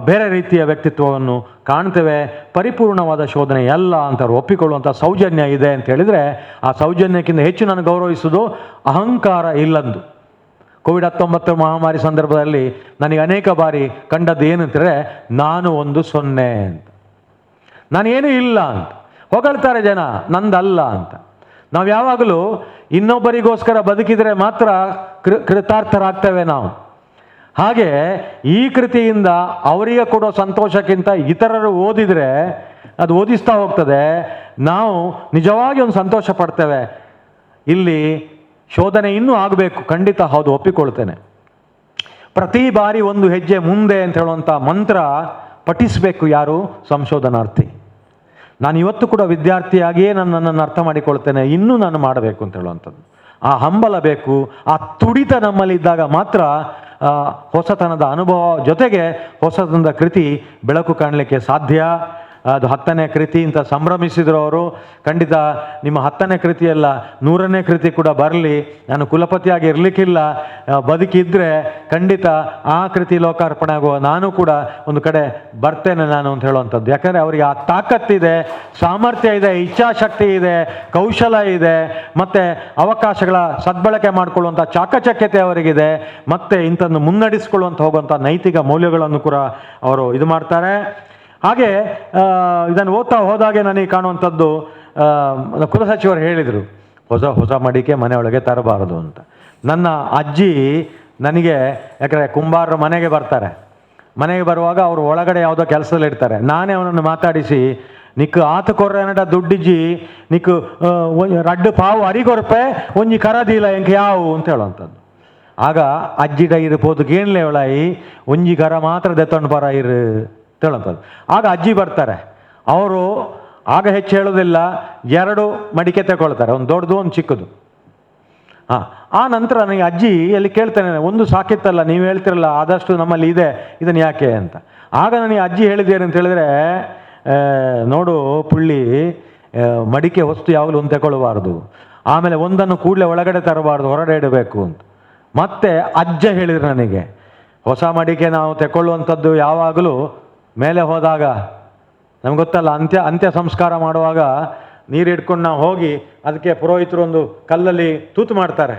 ಬೇರೆ ರೀತಿಯ ವ್ಯಕ್ತಿತ್ವವನ್ನು ಕಾಣ್ತೇವೆ. ಪರಿಪೂರ್ಣವಾದ ಶೋಧನೆ ಎಲ್ಲ ಅಂತ ಒಪ್ಪಿಕೊಳ್ಳುವಂಥ ಸೌಜನ್ಯ ಇದೆ ಅಂತ ಹೇಳಿದರೆ, ಆ ಸೌಜನ್ಯಕ್ಕಿಂತ ಹೆಚ್ಚು ನಾನು ಗೌರವಿಸುವುದು ಅಹಂಕಾರ ಇಲ್ಲಂದು. ಕೋವಿಡ್-19 ಮಹಾಮಾರಿ ಸಂದರ್ಭದಲ್ಲಿ ನನಗೆ ಅನೇಕ ಬಾರಿ ಕಂಡದ್ದು ಏನು ಅಂತಂದರೆ, ನಾನು ಒಂದು 0 ಅಂತ, ನಾನೇನೂ ಇಲ್ಲ ಅಂತ ಹೊಗಳ್ತಾರೆ ಜನ, ನಂದಲ್ಲ ಅಂತ. ನಾವು ಯಾವಾಗಲೂ ಇನ್ನೊಬ್ಬರಿಗೋಸ್ಕರ ಬದುಕಿದರೆ ಮಾತ್ರ ಕೃತಾರ್ಥರಾಗ್ತೇವೆ ನಾವು. ಹಾಗೆ ಈ ಕೃತಿಯಿಂದ ಅವರಿಗೆ ಕೊಡೋ ಸಂತೋಷಕ್ಕಿಂತ ಇತರರು ಓದಿದರೆ ಅದು ಓದಿಸ್ತಾ ಹೋಗ್ತದೆ. ನಾವು ನಿಜವಾಗಿ ಒಂದು ಸಂತೋಷ ಪಡ್ತೇವೆ. ಇಲ್ಲಿ ಶೋಧನೆ ಇನ್ನೂ ಆಗಬೇಕು, ಖಂಡಿತ, ಹೌದು, ಒಪ್ಪಿಕೊಳ್ತೇನೆ. ಪ್ರತಿ ಬಾರಿ ಒಂದು ಹೆಜ್ಜೆ ಮುಂದೆ ಅಂತ ಹೇಳುವಂಥ ಮಂತ್ರ ಪಠಿಸಬೇಕು ಯಾರು? ಸಂಶೋಧನಾರ್ಥಿ. ನಾನು ಇವತ್ತು ಕೂಡ ವಿದ್ಯಾರ್ಥಿಯಾಗಿಯೇ ನನ್ನನ್ನು ಅರ್ಥ ಮಾಡಿಕೊಳ್ತೇನೆ, ಇನ್ನೂ ನಾನು ಮಾಡಬೇಕು ಅಂತ ಹೇಳುವಂಥದ್ದು. ಆ ಹಂಬಲ ಬೇಕು, ಆ ತುಡಿತ ನಮ್ಮಲ್ಲಿದ್ದಾಗ ಮಾತ್ರ ಹೊಸತನದ ಅನುಭವ ಜೊತೆಗೆ ಹೊಸತನದ ಕೃತಿ ಬೆಳಕು ಕಾಣಲಿಕ್ಕೆ ಸಾಧ್ಯ. ಅದು 10ನೇ ಕೃತಿ ಅಂತ ಸಂಭ್ರಮಿಸಿದ್ರು ಅವರು. ಖಂಡಿತ ನಿಮ್ಮ 10ನೇ ಕೃತಿಯಲ್ಲ, 100ನೇ ಕೃತಿ ಕೂಡ ಬರಲಿ. ನಾನು ಕುಲಪತಿಯಾಗಿ ಇರಲಿಕ್ಕಿಲ್ಲ, ಬದುಕಿದ್ರೆ ಖಂಡಿತ ಆ ಕೃತಿ ಲೋಕಾರ್ಪಣೆ ಆಗುವ ನಾನು ಕೂಡ ಒಂದು ಕಡೆ ಬರ್ತೇನೆ ನಾನು ಅಂತ ಹೇಳುವಂಥದ್ದು. ಯಾಕಂದರೆ ಅವರಿಗೆ ಆ ತಾಕತ್ತಿದೆ, ಸಾಮರ್ಥ್ಯ ಇದೆ, ಇಚ್ಛಾಶಕ್ತಿ ಇದೆ, ಕೌಶಲ ಇದೆ, ಮತ್ತು ಅವಕಾಶಗಳ ಸದ್ಬಳಕೆ ಮಾಡಿಕೊಳ್ಳುವಂಥ ಚಾಕಚಕ್ಯತೆ ಅವರಿಗಿದೆ, ಮತ್ತು ಇಂಥನ್ನು ಮುನ್ನಡೆಸಿಕೊಳ್ಳುವಂಥ ಹೋಗುವಂಥ ನೈತಿಕ ಮೌಲ್ಯಗಳನ್ನು ಕೂಡ ಅವರು ಇದು ಮಾಡ್ತಾರೆ. ಹಾಗೆ ಇದನ್ನು ಓದ್ತಾ ಹೋದಾಗೆ ನನಗೆ ಕಾಣುವಂಥದ್ದು, ಕುಲಸಚಿವರು ಹೇಳಿದರು, ಹೊಸ ಮಡಿಕೆ ಮನೆಯೊಳಗೆ ತರಬಾರದು ಅಂತ. ನನ್ನ ಅಜ್ಜಿ ನನಗೆ, ಯಾಕಂದರೆ ಕುಂಬಾರರು ಮನೆಗೆ ಬರ್ತಾರೆ, ಮನೆಗೆ ಬರುವಾಗ ಅವರು ಒಳಗಡೆ ಯಾವುದೋ ಕೆಲಸದಲ್ಲಿ ಇರ್ತಾರೆ, ನಾನೇ ಅವನನ್ನು ಮಾತಾಡಿಸಿ, ನಿಕ್ಕು ಆತು ಕೊರ್ರನಡ ದುಡ್ಡಿಜ್ಜಿ ನಿಕ್ಕು ರಡ್ಡು ಪಾವು ಅರಿಗೊರಪೆ ಒಂಜಿ ಕರದಿಲ್ಲ ಎಂಕ ಯಾವು ಅಂತ ಹೇಳುವಂಥದ್ದು. ಆಗ ಅಜ್ಜಿ ಡೈರು ಪೋದಕ್ಕೆ ಏನ್ಲೇ ಒಳಾಯಿ ಒಂಜಿ ಕರ ಮಾತ್ರ ದೆತ್ತೊಂಡು ಬರ ಇರು ಹೇಳುವಂಥದ್ದು. ಆಗ ಅಜ್ಜಿ ಬರ್ತಾರೆ, ಅವರು ಆಗ ಹೆಚ್ಚು ಹೇಳೋದಿಲ್ಲ, 2 ಮಡಿಕೆ ತಗೊಳ್ತಾರೆ, ಒಂದು ದೊಡ್ಡದು ಒಂದು ಚಿಕ್ಕದು. ಆ ನಂತರ ನನಗೆ ಅಜ್ಜಿ ಎಲ್ಲಿ ಕೇಳ್ತೇನೆ, ಒಂದು ಸಾಕಿತ್ತಲ್ಲ, ನೀವು ಹೇಳ್ತಿರಲ್ಲ ಆದಷ್ಟು ನಮ್ಮಲ್ಲಿ ಇದೆ, ಇದನ್ನು ಯಾಕೆ ಅಂತ. ಆಗ ನನಗೆ ಅಜ್ಜಿ ಹೇಳಿದ್ದೇನೆ ಅಂತ ಹೇಳಿದ್ರೆ, ನೋಡು ಪುಳ್ಳಿ, ಮಡಿಕೆ ಹೊಸ್ತು ಯಾವಾಗಲೂ ಒಂದು ತಗೊಳ್ಬಾರ್ದು, ಆಮೇಲೆ ಒಂದನ್ನು ಕೂಡಲೇ ಒಳಗಡೆ ತರಬಾರ್ದು, ಹೊರಗಡೆ ಇಡಬೇಕು ಅಂತ. ಮತ್ತೆ ಅಜ್ಜ ಹೇಳಿದ್ರು ನನಗೆ, ಹೊಸ ಮಡಿಕೆ ನಾವು ತಗೊಳ್ಳುವಂಥದ್ದು ಯಾವಾಗಲೂ ಮೇಲೆ ಹೋದಾಗ, ನಮ್ಗೆ ಗೊತ್ತಲ್ಲ, ಅಂತ್ಯ ಸಂಸ್ಕಾರ ಮಾಡುವಾಗ ನೀರು ಇಟ್ಕೊಂಡು ನಾವು ಹೋಗಿ ಅದಕ್ಕೆ ಪುರೋಹಿತರು ಒಂದು ಕಲ್ಲಲ್ಲಿ ತೂತು ಮಾಡ್ತಾರೆ,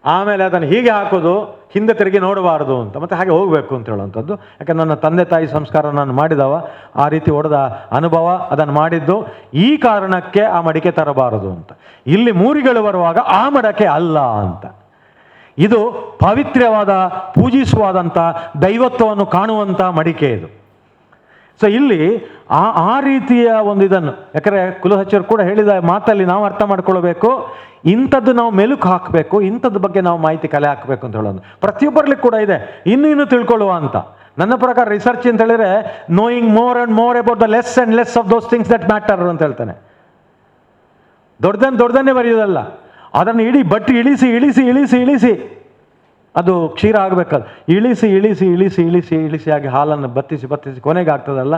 ಆಮೇಲೆ ಅದನ್ನು ಹೀಗೆ ಹಾಕೋದು, ಹಿಂದೆ ತಿರುಗಿ ನೋಡಬಾರ್ದು ಅಂತ, ಮತ್ತು ಹಾಗೆ ಹೋಗಬೇಕು ಅಂತ ಹೇಳುವಂಥದ್ದು. ಯಾಕಂದ್ರೆ ನನ್ನ ತಂದೆ ತಾಯಿ ಸಂಸ್ಕಾರ ನಾನು ಮಾಡಿದವ, ಆ ರೀತಿ ಹೊಡೆದ ಅನುಭವ, ಅದನ್ನು ಮಾಡಿದ್ದು ಈ ಕಾರಣಕ್ಕೆ ಆ ಮಡಿಕೆ ತರಬಾರದು ಅಂತ. ಇಲ್ಲಿ ಮೂರಿಗಳು ಬರುವಾಗ ಆ ಮಡಕೆ ಅಲ್ಲ ಅಂತ. ಇದು ಪವಿತ್ರವಾದ, ಪೂಜಿಸುವಾದಂಥ, ದೈವತ್ವವನ್ನು ಕಾಣುವಂಥ ಮಡಿಕೆ ಇದು. ಸೊ ಇಲ್ಲಿ ಆ ರೀತಿಯ ಒಂದು ಇದನ್ನು, ಯಾಕಂದರೆ ಕುಲಸಚಿವರು ಕೂಡ ಹೇಳಿದ ಮಾತಲ್ಲಿ ನಾವು ಅರ್ಥ ಮಾಡ್ಕೊಳ್ಬೇಕು, ಇಂಥದ್ದು ನಾವು ಮೆಲುಕು ಹಾಕಬೇಕು, ಇಂಥದ್ದು ಬಗ್ಗೆ ನಾವು ಮಾಹಿತಿ ಕಲೆ ಹಾಕಬೇಕು ಅಂತ ಹೇಳೋದು ಪ್ರತಿಯೊಬ್ಬರಲ್ಲಿ ಕೂಡ ಇದೆ. ಇನ್ನೂ ತಿಳ್ಕೊಳ್ಳುವ ಅಂತ ನನ್ನ ಪ್ರಕಾರ ರಿಸರ್ಚ್ ಅಂತ ಹೇಳಿದ್ರೆ knowing more and more about the less and less of those things that matter ಅಂತ ಹೇಳ್ತಾನೆ. ದೊಡ್ಡದನ್ನೇ ಬರೆಯೋದಲ್ಲ, ಅದನ್ನು ಇಡೀ ಬಟ್ಟಿ ಇಳಿಸಿ ಇಳಿಸಿ ಇಳಿಸಿ ಇಳಿಸಿ ಅದು ಕ್ಷೀರ ಆಗಬೇಕದು, ಇಳಿಸಿ ಇಳಿಸಿ ಇಳಿಸಿ ಇಳಿಸಿ ಇಳಿಸಿ ಆಗಿ ಹಾಲನ್ನು ಬತ್ತಿಸಿ ಬತ್ತಿಸಿ ಕೊನೆಗೆ ಆಗ್ತದಲ್ಲ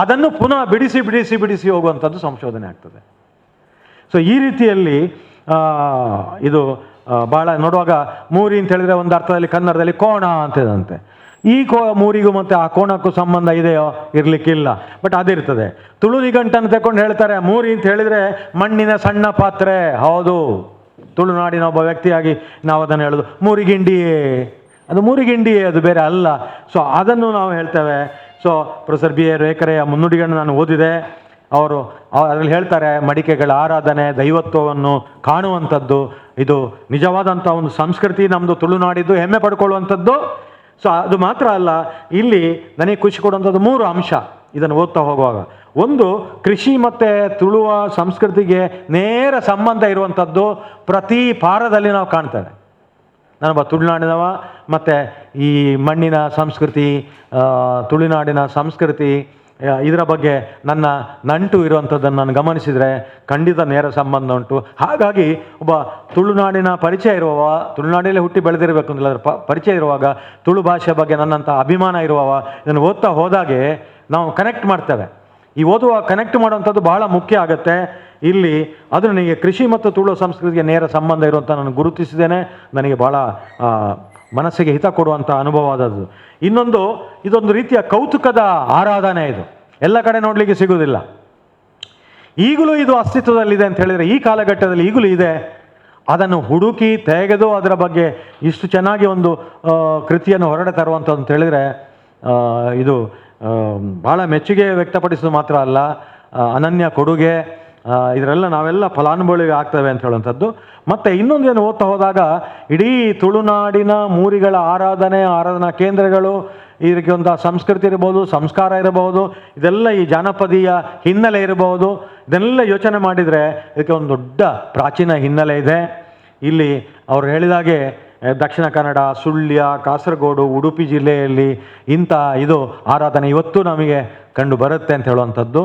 ಅದನ್ನು ಪುನಃ ಬಿಡಿಸಿ ಬಿಡಿಸಿ ಬಿಡಿಸಿ ಹೋಗುವಂಥದ್ದು ಸಂಶೋಧನೆ ಆಗ್ತದೆ. ಸೊ ಈ ರೀತಿಯಲ್ಲಿ ಇದು ಭಾಳ ನೋಡುವಾಗ ಮೂರಿ ಅಂತ ಹೇಳಿದ್ರೆ ಒಂದು ಅರ್ಥದಲ್ಲಿ ಕನ್ನಡದಲ್ಲಿ ಕೋಣ ಅಂತಿದಂತೆ. ಈ ಮೂರಿಗೂ ಮತ್ತು ಆ ಕೋಣಕ್ಕೂ ಸಂಬಂಧ ಇದೆಯೋ? ಇರಲಿಕ್ಕಿಲ್ಲ, ಬಟ್ ಅದಿರ್ತದೆ. ತುಳು ನಿಘಂಟನ್ನು ತಗೊಂಡು ಹೇಳ್ತಾರೆ ಮೂರಿ ಅಂತ ಹೇಳಿದರೆ ಮಣ್ಣಿನ ಸಣ್ಣ ಪಾತ್ರೆ. ಹೌದು, ತುಳುನಾಡಿನ ಒಬ್ಬ ವ್ಯಕ್ತಿಯಾಗಿ ನಾವು ಅದನ್ನು ಹೇಳೋದು ಮೂರಿಗಿಂಡಿಯೇ, ಅದು ಮೂರಿಗಿಂಡಿಯೇ, ಅದು ಬೇರೆ ಅಲ್ಲ. ಸೊ ಅದನ್ನು ನಾವು ಹೇಳ್ತೇವೆ. ಸೊ ಪ್ರೊಫೆಸರ್ ಬಿ ಎ ರೇಖರೆಯ ಮುನ್ನುಡಿಗಳನ್ನು ನಾನು ಓದಿದೆ. ಅವರು ಅದರಲ್ಲಿ ಹೇಳ್ತಾರೆ, ಮಡಿಕೆಗಳ ಆರಾಧನೆ, ದೈವತ್ವವನ್ನು ಕಾಣುವಂಥದ್ದು, ಇದು ನಿಜವಾದಂಥ ಒಂದು ಸಂಸ್ಕೃತಿ ನಮ್ಮದು ತುಳುನಾಡಿದ್ದು, ಹೆಮ್ಮೆ ಪಡ್ಕೊಳ್ಳುವಂಥದ್ದು. ಸೊ ಅದು ಮಾತ್ರ ಅಲ್ಲ, ಇಲ್ಲಿ ನನಗೆ ಖುಷಿ ಕೊಡುವಂಥದ್ದು 3 ಅಂಶ ಇದನ್ನು ಓದ್ತಾ ಹೋಗುವಾಗ. ಒಂದು, ಕೃಷಿ ಮತ್ತು ತುಳುವ ಸಂಸ್ಕೃತಿಗೆ ನೇರ ಸಂಬಂಧ ಇರುವಂಥದ್ದು ಪ್ರತಿ ಪಾರದಲ್ಲಿ ನಾವು ಕಾಣ್ತೇವೆ. ನಾನೊಬ್ಬ ತುಳುನಾಡಿನವ, ಮತ್ತು ಈ ಮಣ್ಣಿನ ಸಂಸ್ಕೃತಿ, ತುಳುನಾಡಿನ ಸಂಸ್ಕೃತಿ, ಇದರ ಬಗ್ಗೆ ನನ್ನ ನಂಟು ಇರುವಂಥದ್ದನ್ನು ನಾನು ಗಮನಿಸಿದರೆ ಖಂಡಿತ ನೇರ ಸಂಬಂಧ ಉಂಟು. ಹಾಗಾಗಿ ಒಬ್ಬ ತುಳುನಾಡಿನ ಪರಿಚಯ ಇರುವವ, ತುಳುನಾಡಲ್ಲೇ ಹುಟ್ಟಿ ಬೆಳೆದಿರಬೇಕು ಅಂತಿಲ್ಲ, ಅದರ ಪರಿಚಯ ಇರುವಾಗ, ತುಳು ಭಾಷೆ ಬಗ್ಗೆ ನನ್ನಂಥ ಅಭಿಮಾನ ಇರುವವ ಇದನ್ನು ಓದ್ತಾ ಹೋದಾಗೆ ನಾವು ಕನೆಕ್ಟ್ ಮಾಡ್ತೇವೆ. ಈ ಓದುವ ಕನೆಕ್ಟ್ ಮಾಡುವಂಥದ್ದು ಬಹಳ ಮುಖ್ಯ ಆಗುತ್ತೆ ಇಲ್ಲಿ. ಅದು ನನಗೆ ಕೃಷಿ ಮತ್ತು ತುಳು ಸಂಸ್ಕೃತಿಗೆ ನೇರ ಸಂಬಂಧ ಇರುವಂಥ ನಾನು ಗುರುತಿಸಿದ್ದೇನೆ. ನನಗೆ ಭಾಳ ಮನಸ್ಸಿಗೆ ಹಿತ ಕೊಡುವಂಥ ಅನುಭವ ಆದದ್ದು. ಇನ್ನೊಂದು, ಇದೊಂದು ರೀತಿಯ ಕೌತುಕದ ಆರಾಧನೆ. ಇದು ಎಲ್ಲ ಕಡೆ ನೋಡಲಿಕ್ಕೆ ಸಿಗುವುದಿಲ್ಲ. ಈಗಲೂ ಇದು ಅಸ್ತಿತ್ವದಲ್ಲಿದೆ ಅಂತ ಹೇಳಿದರೆ, ಈ ಕಾಲಘಟ್ಟದಲ್ಲಿ ಈಗಲೂ ಇದೆ. ಅದನ್ನು ಹುಡುಕಿ ತೆಗೆದು ಅದರ ಬಗ್ಗೆ ಇಷ್ಟು ಚೆನ್ನಾಗಿ ಒಂದು ಕೃತಿಯನ್ನು ಹೊರಡೆ ತರುವಂಥದ್ದು ಅಂತ ಹೇಳಿದರೆ ಇದು ಭಾಳ ಮೆಚ್ಚುಗೆ ವ್ಯಕ್ತಪಡಿಸೋದು ಮಾತ್ರ ಅಲ್ಲ, ಅನನ್ಯ ಕೊಡುಗೆ. ಇದರೆಲ್ಲ ನಾವೆಲ್ಲ ಫಲಾನುಭವಿಗೆ ಆಗ್ತವೆ ಅಂತ ಹೇಳುವಂಥದ್ದು. ಮತ್ತು ಇನ್ನೊಂದೇನು ಓದ್ತಾ ಹೋದಾಗ ಇಡೀ ತುಳುನಾಡಿನ ಮೂರಿಗಳ ಆರಾಧನಾ ಕೇಂದ್ರಗಳು, ಇದಕ್ಕೆ ಒಂದು ಸಂಸ್ಕೃತಿ ಇರಬಹುದು, ಸಂಸ್ಕಾರ ಇರಬಹುದು, ಇದೆಲ್ಲ ಈ ಜಾನಪದೀಯ ಹಿನ್ನೆಲೆ ಇರಬಹುದು. ಇದನ್ನೆಲ್ಲ ಯೋಚನೆ ಮಾಡಿದರೆ ಇದಕ್ಕೆ ಒಂದು ದೊಡ್ಡ ಪ್ರಾಚೀನ ಹಿನ್ನೆಲೆ ಇದೆ. ಇಲ್ಲಿ ಅವರು ಹೇಳಿದಾಗೆ ದಕ್ಷಿಣ ಕನ್ನಡ, ಸುಳ್ಯ, ಕಾಸರಗೋಡು, ಉಡುಪಿ ಜಿಲ್ಲೆಯಲ್ಲಿ ಇಂಥ ಇದು ಆರಾಧನೆ ಇವತ್ತು ನಮಗೆ ಕಂಡು ಬರುತ್ತೆ ಅಂತ ಹೇಳುವಂಥದ್ದು.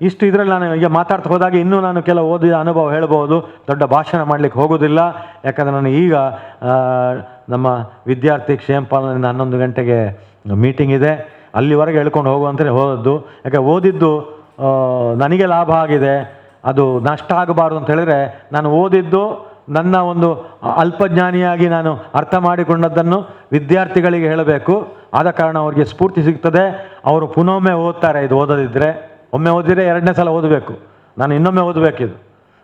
ಇಷ್ಟು ಇದರಲ್ಲಿ ನಾನು ಈಗ ಮಾತಾಡ್ತಾ ಹೋದಾಗ ಇನ್ನೂ ನಾನು ಕೆಲವು ಓದಿದ ಅನುಭವ ಹೇಳ್ಬೋದು. ದೊಡ್ಡ ಭಾಷಣ ಮಾಡಲಿಕ್ಕೆ ಹೋಗೋದಿಲ್ಲ, ಯಾಕಂದರೆ ನಾನು ಈಗ ನಮ್ಮ ವಿದ್ಯಾರ್ಥಿ ಕ್ಷೇಮಪಾಲನೆಯಿಂದ 11 ಗಂಟೆಗೆ ಮೀಟಿಂಗ್ ಇದೆ, ಅಲ್ಲಿವರೆಗೆ ಹೇಳ್ಕೊಂಡು ಹೋಗುವಂತಲೇ ಹೋದದ್ದು. ಯಾಕೆ ಓದಿದ್ದು ನನಗೆ ಲಾಭ ಆಗಿದೆ, ಅದು ನಷ್ಟ ಆಗಬಾರ್ದು ಅಂತ ಹೇಳಿದರೆ ನಾನು ಓದಿದ್ದು ನನ್ನ ಒಂದು ಅಲ್ಪಜ್ಞಾನಿಯಾಗಿ ನಾನು ಅರ್ಥ ಮಾಡಿಕೊಂಡದ್ದನ್ನು ವಿದ್ಯಾರ್ಥಿಗಳಿಗೆ ಹೇಳಬೇಕು. ಆದ ಕಾರಣ ಅವರಿಗೆ ಸ್ಫೂರ್ತಿ ಸಿಗ್ತದೆ, ಅವರು ಪುನೊಮ್ಮೆ ಓದ್ತಾರೆ. ಇದು ಓದೋದಿದ್ದರೆ ಒಮ್ಮೆ ಓದಿದರೆ 2ನೇ ಸಲ ಓದಬೇಕು, ನಾನು ಇನ್ನೊಮ್ಮೆ ಓದಬೇಕಿದು.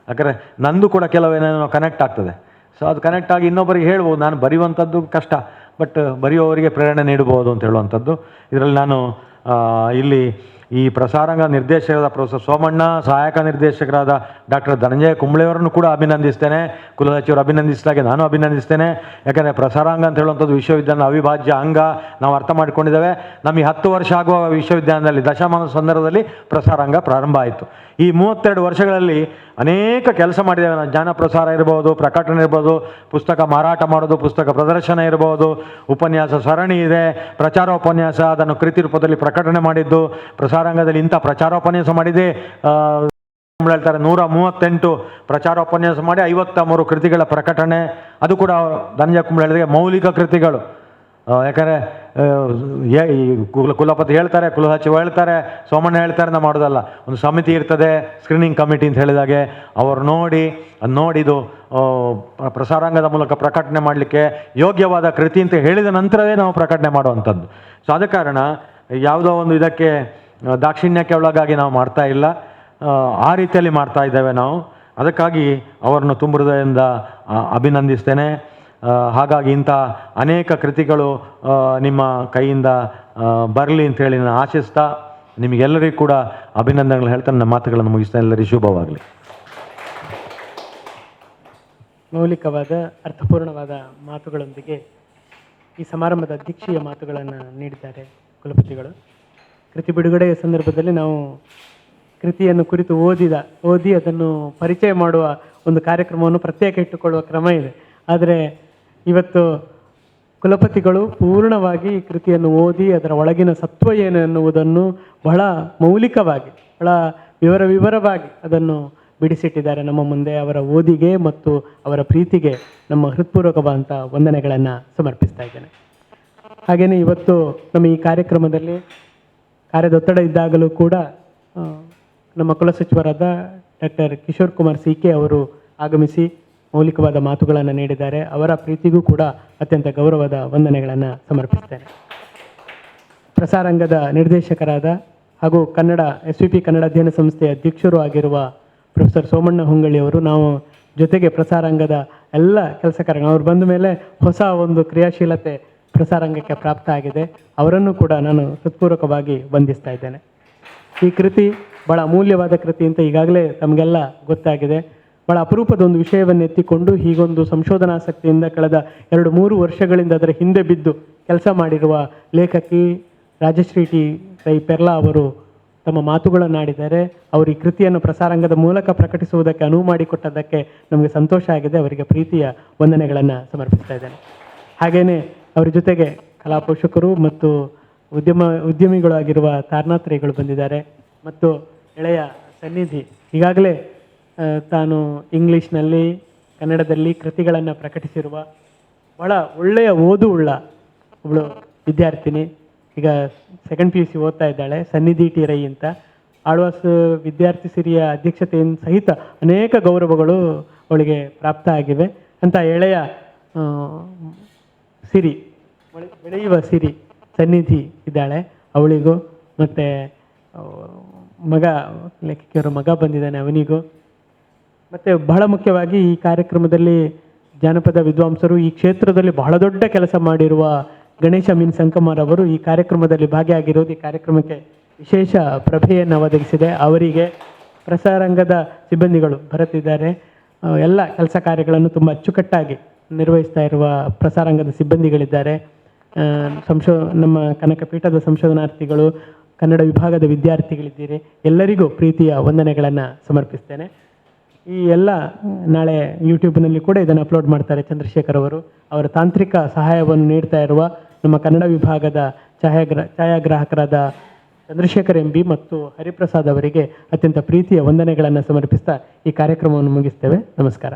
ಯಾಕಂದರೆ ನಂದು ಕೂಡ ಕೆಲವೇನೇನೋ ಕನೆಕ್ಟ್ ಆಗ್ತದೆ. ಸೊ ಅದು ಕನೆಕ್ಟ್ ಆಗಿ ಇನ್ನೊಬ್ಬರಿಗೆ ಹೇಳ್ಬೋದು. ನಾನು ಬರೆಯುವಂಥದ್ದು ಕಷ್ಟ, ಬಟ್ ಬರೆಯುವವರಿಗೆ ಪ್ರೇರಣೆ ನೀಡಬಹುದು ಅಂತ ಹೇಳುವಂಥದ್ದು. ಇದರಲ್ಲಿ ನಾನು ಇಲ್ಲಿ ಈ ಪ್ರಸಾರಾಂಗ ನಿರ್ದೇಶಕರಾದ ಪ್ರೊಫೆಸರ್ ಸೋಮಣ್ಣ, ಸಹಾಯಕ ನಿರ್ದೇಶಕರಾದ ಡಾಕ್ಟರ್ ಧನಂಜಯ ಕುಂಬ್ಳೆಯವರನ್ನು ಕೂಡ ಅಭಿನಂದಿಸ್ತೇನೆ. ಕುಲಸಚಿವರು ಅಭಿನಂದಿಸಿದಾಗೆ ನಾನು ಅಭಿನಂದಿಸ್ತೇನೆ. ಯಾಕಂದರೆ ಪ್ರಸಾರಾಂಗ ಅಂತ ಹೇಳುವಂಥದ್ದು ವಿಶ್ವವಿದ್ಯಾಲಯದ ಅವಿಭಾಜ್ಯ ಅಂಗ, ನಾವು ಅರ್ಥ ಮಾಡಿಕೊಂಡಿದ್ದೇವೆ. ನಮಗೆ 10 ವರ್ಷ ಆಗುವ ವಿಶ್ವವಿದ್ಯಾಲಯದಲ್ಲಿ ದಶಮಾನ ಸಂದರ್ಭದಲ್ಲಿ ಪ್ರಸಾರಾಂಗ ಪ್ರಾರಂಭ ಆಯಿತು. ಈ 32 ವರ್ಷಗಳಲ್ಲಿ ಅನೇಕ ಕೆಲಸ ಮಾಡಿದ್ದೇವೆ. ನಾವು ಜ್ಞಾನ ಪ್ರಸಾರ ಇರ್ಬೋದು, ಪ್ರಕಟಣೆ ಇರ್ಬೋದು, ಪುಸ್ತಕ ಮಾರಾಟ ಮಾಡೋದು, ಪುಸ್ತಕ ಪ್ರದರ್ಶನ ಇರ್ಬೋದು, ಉಪನ್ಯಾಸ ಸರಣಿ ಇದೆ, ಪ್ರಚಾರೋಪನ್ಯಾಸ, ಅದನ್ನು ಕೃತಿ ರೂಪದಲ್ಲಿ ಪ್ರಕಟಣೆ ಮಾಡಿದ್ದು. ಪ್ರಸಾರಾಂಗದಲ್ಲಿ ಇಂಥ ಪ್ರಚಾರೋಪನ್ಯಾಸ ಮಾಡಿದೆ ಹೇಳ್ತಾರೆ 138 ಪ್ರಚಾರೋಪನ್ಯಾಸ ಮಾಡಿ 53 ಕೃತಿಗಳ ಪ್ರಕಟಣೆ. ಅದು ಕೂಡ ಧನಂಜಯ ಕುಂಬ್ಳೆ ಹೇಳಿದ್ರೆ ಮೌಲಿಕ ಕೃತಿಗಳು. ಯಾಕಂದರೆ ಕುಲಪತಿ ಹೇಳ್ತಾರೆ, ಕುಲಸಚಿವ ಹೇಳ್ತಾರೆ, ಸೋಮಣ್ಣ ಹೇಳ್ತಾರೆ, ನಾವು ಮಾಡೋದಲ್ಲ. ಒಂದು ಸಮಿತಿ ಇರ್ತದೆ, ಸ್ಕ್ರೀನಿಂಗ್ ಕಮಿಟಿ ಅಂತ ಹೇಳಿದಾಗೆ, ಅವರು ನೋಡಿದು ಪ್ರಸಾರಾಂಗದ ಮೂಲಕ ಪ್ರಕಟಣೆ ಮಾಡಲಿಕ್ಕೆ ಯೋಗ್ಯವಾದ ಕೃತಿ ಅಂತ ಹೇಳಿದ ನಂತರವೇ ನಾವು ಪ್ರಕಟಣೆ ಮಾಡುವಂಥದ್ದು. ಸೊ ಆದ ಕಾರಣ ಯಾವುದೋ ಒಂದು ಇದಕ್ಕೆ ದಾಕ್ಷಿಣ್ಯಕ್ಕೆ ಒಳಗಾಗಿ ನಾವು ಮಾಡ್ತಾ ಇಲ್ಲ, ಆ ರೀತಿಯಲ್ಲಿ ಮಾಡ್ತಾ ಇದ್ದೇವೆ ನಾವು. ಅದಕ್ಕಾಗಿ ಅವರನ್ನು ತುಂಬ ಹೃದಯದಿಂದ ಅಭಿನಂದಿಸ್ತೇನೆ. ಹಾಗಾಗಿ ಇಂಥ ಅನೇಕ ಕೃತಿಗಳು ನಿಮ್ಮ ಕೈಯಿಂದ ಬರಲಿ ಅಂತೇಳಿ ನಾನು ಆಶಿಸ್ತಾ ನಿಮಗೆಲ್ಲರಿಗೂ ಕೂಡ ಅಭಿನಂದನೆಗಳು ಹೇಳ್ತಾ ನನ್ನ ಮಾತುಗಳನ್ನು ಮುಗಿಸ್ತಾ ಎಲ್ಲರಿಗೂ ಶುಭವಾಗಲಿ. ಮೌಲಿಕವಾದ ಅರ್ಥಪೂರ್ಣವಾದ ಮಾತುಗಳೊಂದಿಗೆ ಈ ಸಮಾರಂಭದ ಅಧ್ಯಕ್ಷೀಯ ಮಾತುಗಳನ್ನು ನೀಡಿದ್ದಾರೆ ಕುಲಪತಿಗಳು. ಕೃತಿ ಬಿಡುಗಡೆಯ ಸಂದರ್ಭದಲ್ಲಿ ನಾವು ಕೃತಿಯನ್ನು ಕುರಿತು ಓದಿ ಅದನ್ನು ಪರಿಚಯ ಮಾಡುವ ಒಂದು ಕಾರ್ಯಕ್ರಮವನ್ನು ಪ್ರತ್ಯೇಕ ಇಟ್ಟುಕೊಳ್ಳುವ ಕ್ರಮ ಇದೆ. ಆದರೆ ಇವತ್ತು ಕುಲಪತಿಗಳು ಪೂರ್ಣವಾಗಿ ಈ ಕೃತಿಯನ್ನು ಓದಿ ಅದರ ಒಳಗಿನ ಸತ್ವ ಏನು ಎನ್ನುವುದನ್ನು ಬಹಳ ಮೌಲಿಕವಾಗಿ, ಬಹಳ ವಿವರವಾಗಿ ಅದನ್ನು ಬಿಡಿಸಿಟ್ಟಿದ್ದಾರೆ ನಮ್ಮ ಮುಂದೆ. ಅವರ ಓದಿಗೆ ಮತ್ತು ಅವರ ಪ್ರೀತಿಗೆ ನಮ್ಮ ಹೃತ್ಪೂರ್ವಕವಾದಂಥ ವಂದನೆಗಳನ್ನು ಸಮರ್ಪಿಸ್ತಾ ಇದ್ದೇನೆ. ಹಾಗೆಯೇ ಇವತ್ತು ನಮ್ಮ ಈ ಕಾರ್ಯಕ್ರಮದಲ್ಲಿ ಕಾರ್ಯದೊತ್ತಡ ಇದ್ದಾಗಲೂ ಕೂಡ ನಮ್ಮ ಕುಲಸಚಿವರಾದ ಡಾಕ್ಟರ್ ಕಿಶೋರ್ ಕುಮಾರ್ CK ಅವರು ಆಗಮಿಸಿ ಮೌಲಿಕವಾದ ಮಾತುಗಳನ್ನು ನೀಡಿದ್ದಾರೆ. ಅವರ ಪ್ರೀತಿಗೂ ಕೂಡ ಅತ್ಯಂತ ಗೌರವದ ವಂದನೆಗಳನ್ನು ಸಮರ್ಪಿಸ್ತೇನೆ. ಪ್ರಸಾರಾಂಗದ ನಿರ್ದೇಶಕರಾದ ಹಾಗೂ ಕನ್ನಡ SVP ಕನ್ನಡ ಅಧ್ಯಯನ ಸಂಸ್ಥೆಯ ಅಧ್ಯಕ್ಷರು ಆಗಿರುವ ಪ್ರೊಫೆಸರ್ ಸೋಮಣ್ಣ ಹೊಂಗಳಿ ಅವರು, ನಾವು ಜೊತೆಗೆ ಪ್ರಸಾರಾಂಗದ ಎಲ್ಲ ಕೆಲಸ ಕಾರ್ಯಗಳು ಅವ್ರು ಬಂದ ಮೇಲೆ ಹೊಸ ಒಂದು ಕ್ರಿಯಾಶೀಲತೆ ಪ್ರಸಾರಾಂಗಕ್ಕೆ ಪ್ರಾಪ್ತ ಆಗಿದೆ. ಅವರನ್ನು ಕೂಡ ನಾನು ಹೃತ್ಪೂರ್ವಕವಾಗಿ ವಂದಿಸ್ತಾ ಇದ್ದೇನೆ. ಈ ಕೃತಿ ಭಾಳ ಅಮೂಲ್ಯವಾದ ಕೃತಿ ಅಂತ ಈಗಾಗಲೇ ತಮಗೆಲ್ಲ ಗೊತ್ತಾಗಿದೆ. ಭಾಳ ಅಪರೂಪದ ಒಂದು ವಿಷಯವನ್ನು ಎತ್ತಿಕೊಂಡು ಹೀಗೊಂದು ಸಂಶೋಧನಾಸಕ್ತಿಯಿಂದ ಕಳೆದ 2-3 ವರ್ಷಗಳಿಂದ ಅದರ ಹಿಂದೆ ಬಿದ್ದು ಕೆಲಸ ಮಾಡಿರುವ ಲೇಖಕಿ ರಾಜಶ್ರೀ ಟಿ ರೈ ಪೆರ್ಲಾ ಅವರು ತಮ್ಮ ಮಾತುಗಳನ್ನಾಡಿದ್ದಾರೆ. ಅವರು ಈ ಕೃತಿಯನ್ನು ಪ್ರಸಾರಾಂಗದ ಮೂಲಕ ಪ್ರಕಟಿಸುವುದಕ್ಕೆ ಅನುವು ಮಾಡಿಕೊಟ್ಟದ್ದಕ್ಕೆ ನಮಗೆ ಸಂತೋಷ ಆಗಿದೆ. ಅವರಿಗೆ ಪ್ರೀತಿಯ ವಂದನೆಗಳನ್ನು ಸಮರ್ಪಿಸ್ತಾ ಇದ್ದೇನೆ. ಹಾಗೆಯೇ ಅವರ ಜೊತೆಗೆ ಕಲಾ ಪೋಷಕರು ಮತ್ತು ಉದ್ಯಮಿಗಳಾಗಿರುವ ತಾರನಾಥ್ ರೈಗಳು ಬಂದಿದ್ದಾರೆ. ಮತ್ತು ಎಳೆಯ ಸನ್ನಿಧಿ ಈಗಾಗಲೇ ತಾನು ಇಂಗ್ಲೀಷ್ನಲ್ಲಿ ಕನ್ನಡದಲ್ಲಿ ಕೃತಿಗಳನ್ನು ಪ್ರಕಟಿಸಿರುವ ಭಾಳ ಒಳ್ಳೆಯ ಓದು ಉಳ್ಳ ಒಬ್ಬಳು ವಿದ್ಯಾರ್ಥಿನಿ. ಈಗ 2nd PUC ಓದ್ತಾ ಇದ್ದಾಳೆ, ಸನ್ನಿಧಿ ಟಿ ರೈ ಅಂತ. ಆಳ್ವಾಸ್ ವಿದ್ಯಾರ್ಥಿ ಸಿರಿಯ ಅಧ್ಯಕ್ಷತೆಯಿಂದ ಸಹಿತ ಅನೇಕ ಗೌರವಗಳು ಅವಳಿಗೆ ಪ್ರಾಪ್ತ ಆಗಿವೆ. ಅಂತ ಎಳೆಯ ಸಿರಿ, ಬೆಳೆಯುವ ಸಿರಿ ಸನ್ನಿಧಿ ಇದ್ದಾಳೆ. ಅವಳಿಗೂ ಮತ್ತು ಮಗ, ಲೇಖಕಿಯವರ ಮಗ ಬಂದಿದ್ದಾನೆ, ಅವನಿಗೂ. ಮತ್ತು ಬಹಳ ಮುಖ್ಯವಾಗಿ ಈ ಕಾರ್ಯಕ್ರಮದಲ್ಲಿ ಜಾನಪದ ವಿದ್ವಾಂಸರು, ಈ ಕ್ಷೇತ್ರದಲ್ಲಿ ಬಹಳ ದೊಡ್ಡ ಕೆಲಸ ಮಾಡಿರುವ ಗಣೇಶ ಮೀನ್ ಸಂಕಮಾರ್ ಅವರು ಈ ಕಾರ್ಯಕ್ರಮದಲ್ಲಿ ಭಾಗಿಯಾಗಿರೋದು ಈ ಕಾರ್ಯಕ್ರಮಕ್ಕೆ ವಿಶೇಷ ಪ್ರಭೆಯನ್ನು ಒದಗಿಸಿದೆ. ಅವರಿಗೆ ಪ್ರಸಾರಾಂಗದ ಸಿಬ್ಬಂದಿಗಳು ಬರುತ್ತಿದ್ದಾರೆ. ಎಲ್ಲ ಕೆಲಸ ಕಾರ್ಯಗಳನ್ನು ತುಂಬ ಅಚ್ಚುಕಟ್ಟಾಗಿ ನಿರ್ವಹಿಸ್ತಾ ಇರುವ ಪ್ರಸಾರಾಂಗದ ಸಿಬ್ಬಂದಿಗಳಿದ್ದಾರೆ. ನಮ್ಮ ಕನಕ ಪೀಠದ ಸಂಶೋಧನಾರ್ಥಿಗಳು, ಕನ್ನಡ ವಿಭಾಗದ ವಿದ್ಯಾರ್ಥಿಗಳಿದ್ದೀರಿ. ಎಲ್ಲರಿಗೂ ಪ್ರೀತಿಯ ವಂದನೆಗಳನ್ನು ಸಮರ್ಪಿಸ್ತೇನೆ. ಈ ಎಲ್ಲ ನಾಳೆ ಯೂಟ್ಯೂಬ್ನಲ್ಲಿ ಕೂಡ ಇದನ್ನು ಅಪ್ಲೋಡ್ ಮಾಡ್ತಾರೆ ಚಂದ್ರಶೇಖರ್ ಅವರು. ಅವರ ತಾಂತ್ರಿಕ ಸಹಾಯವನ್ನು ನೀಡ್ತಾ ಇರುವ ನಮ್ಮ ಕನ್ನಡ ವಿಭಾಗದ ಛಾಯಾಗ್ರಾಹಕರಾದ ಚಂದ್ರಶೇಖರ್ MB ಮತ್ತು ಹರಿಪ್ರಸಾದ್ ಅವರಿಗೆ ಅತ್ಯಂತ ಪ್ರೀತಿಯ ವಂದನೆಗಳನ್ನು ಸಮರ್ಪಿಸ್ತಾ ಈ ಕಾರ್ಯಕ್ರಮವನ್ನು ಮುಗಿಸ್ತೇವೆ. ನಮಸ್ಕಾರ.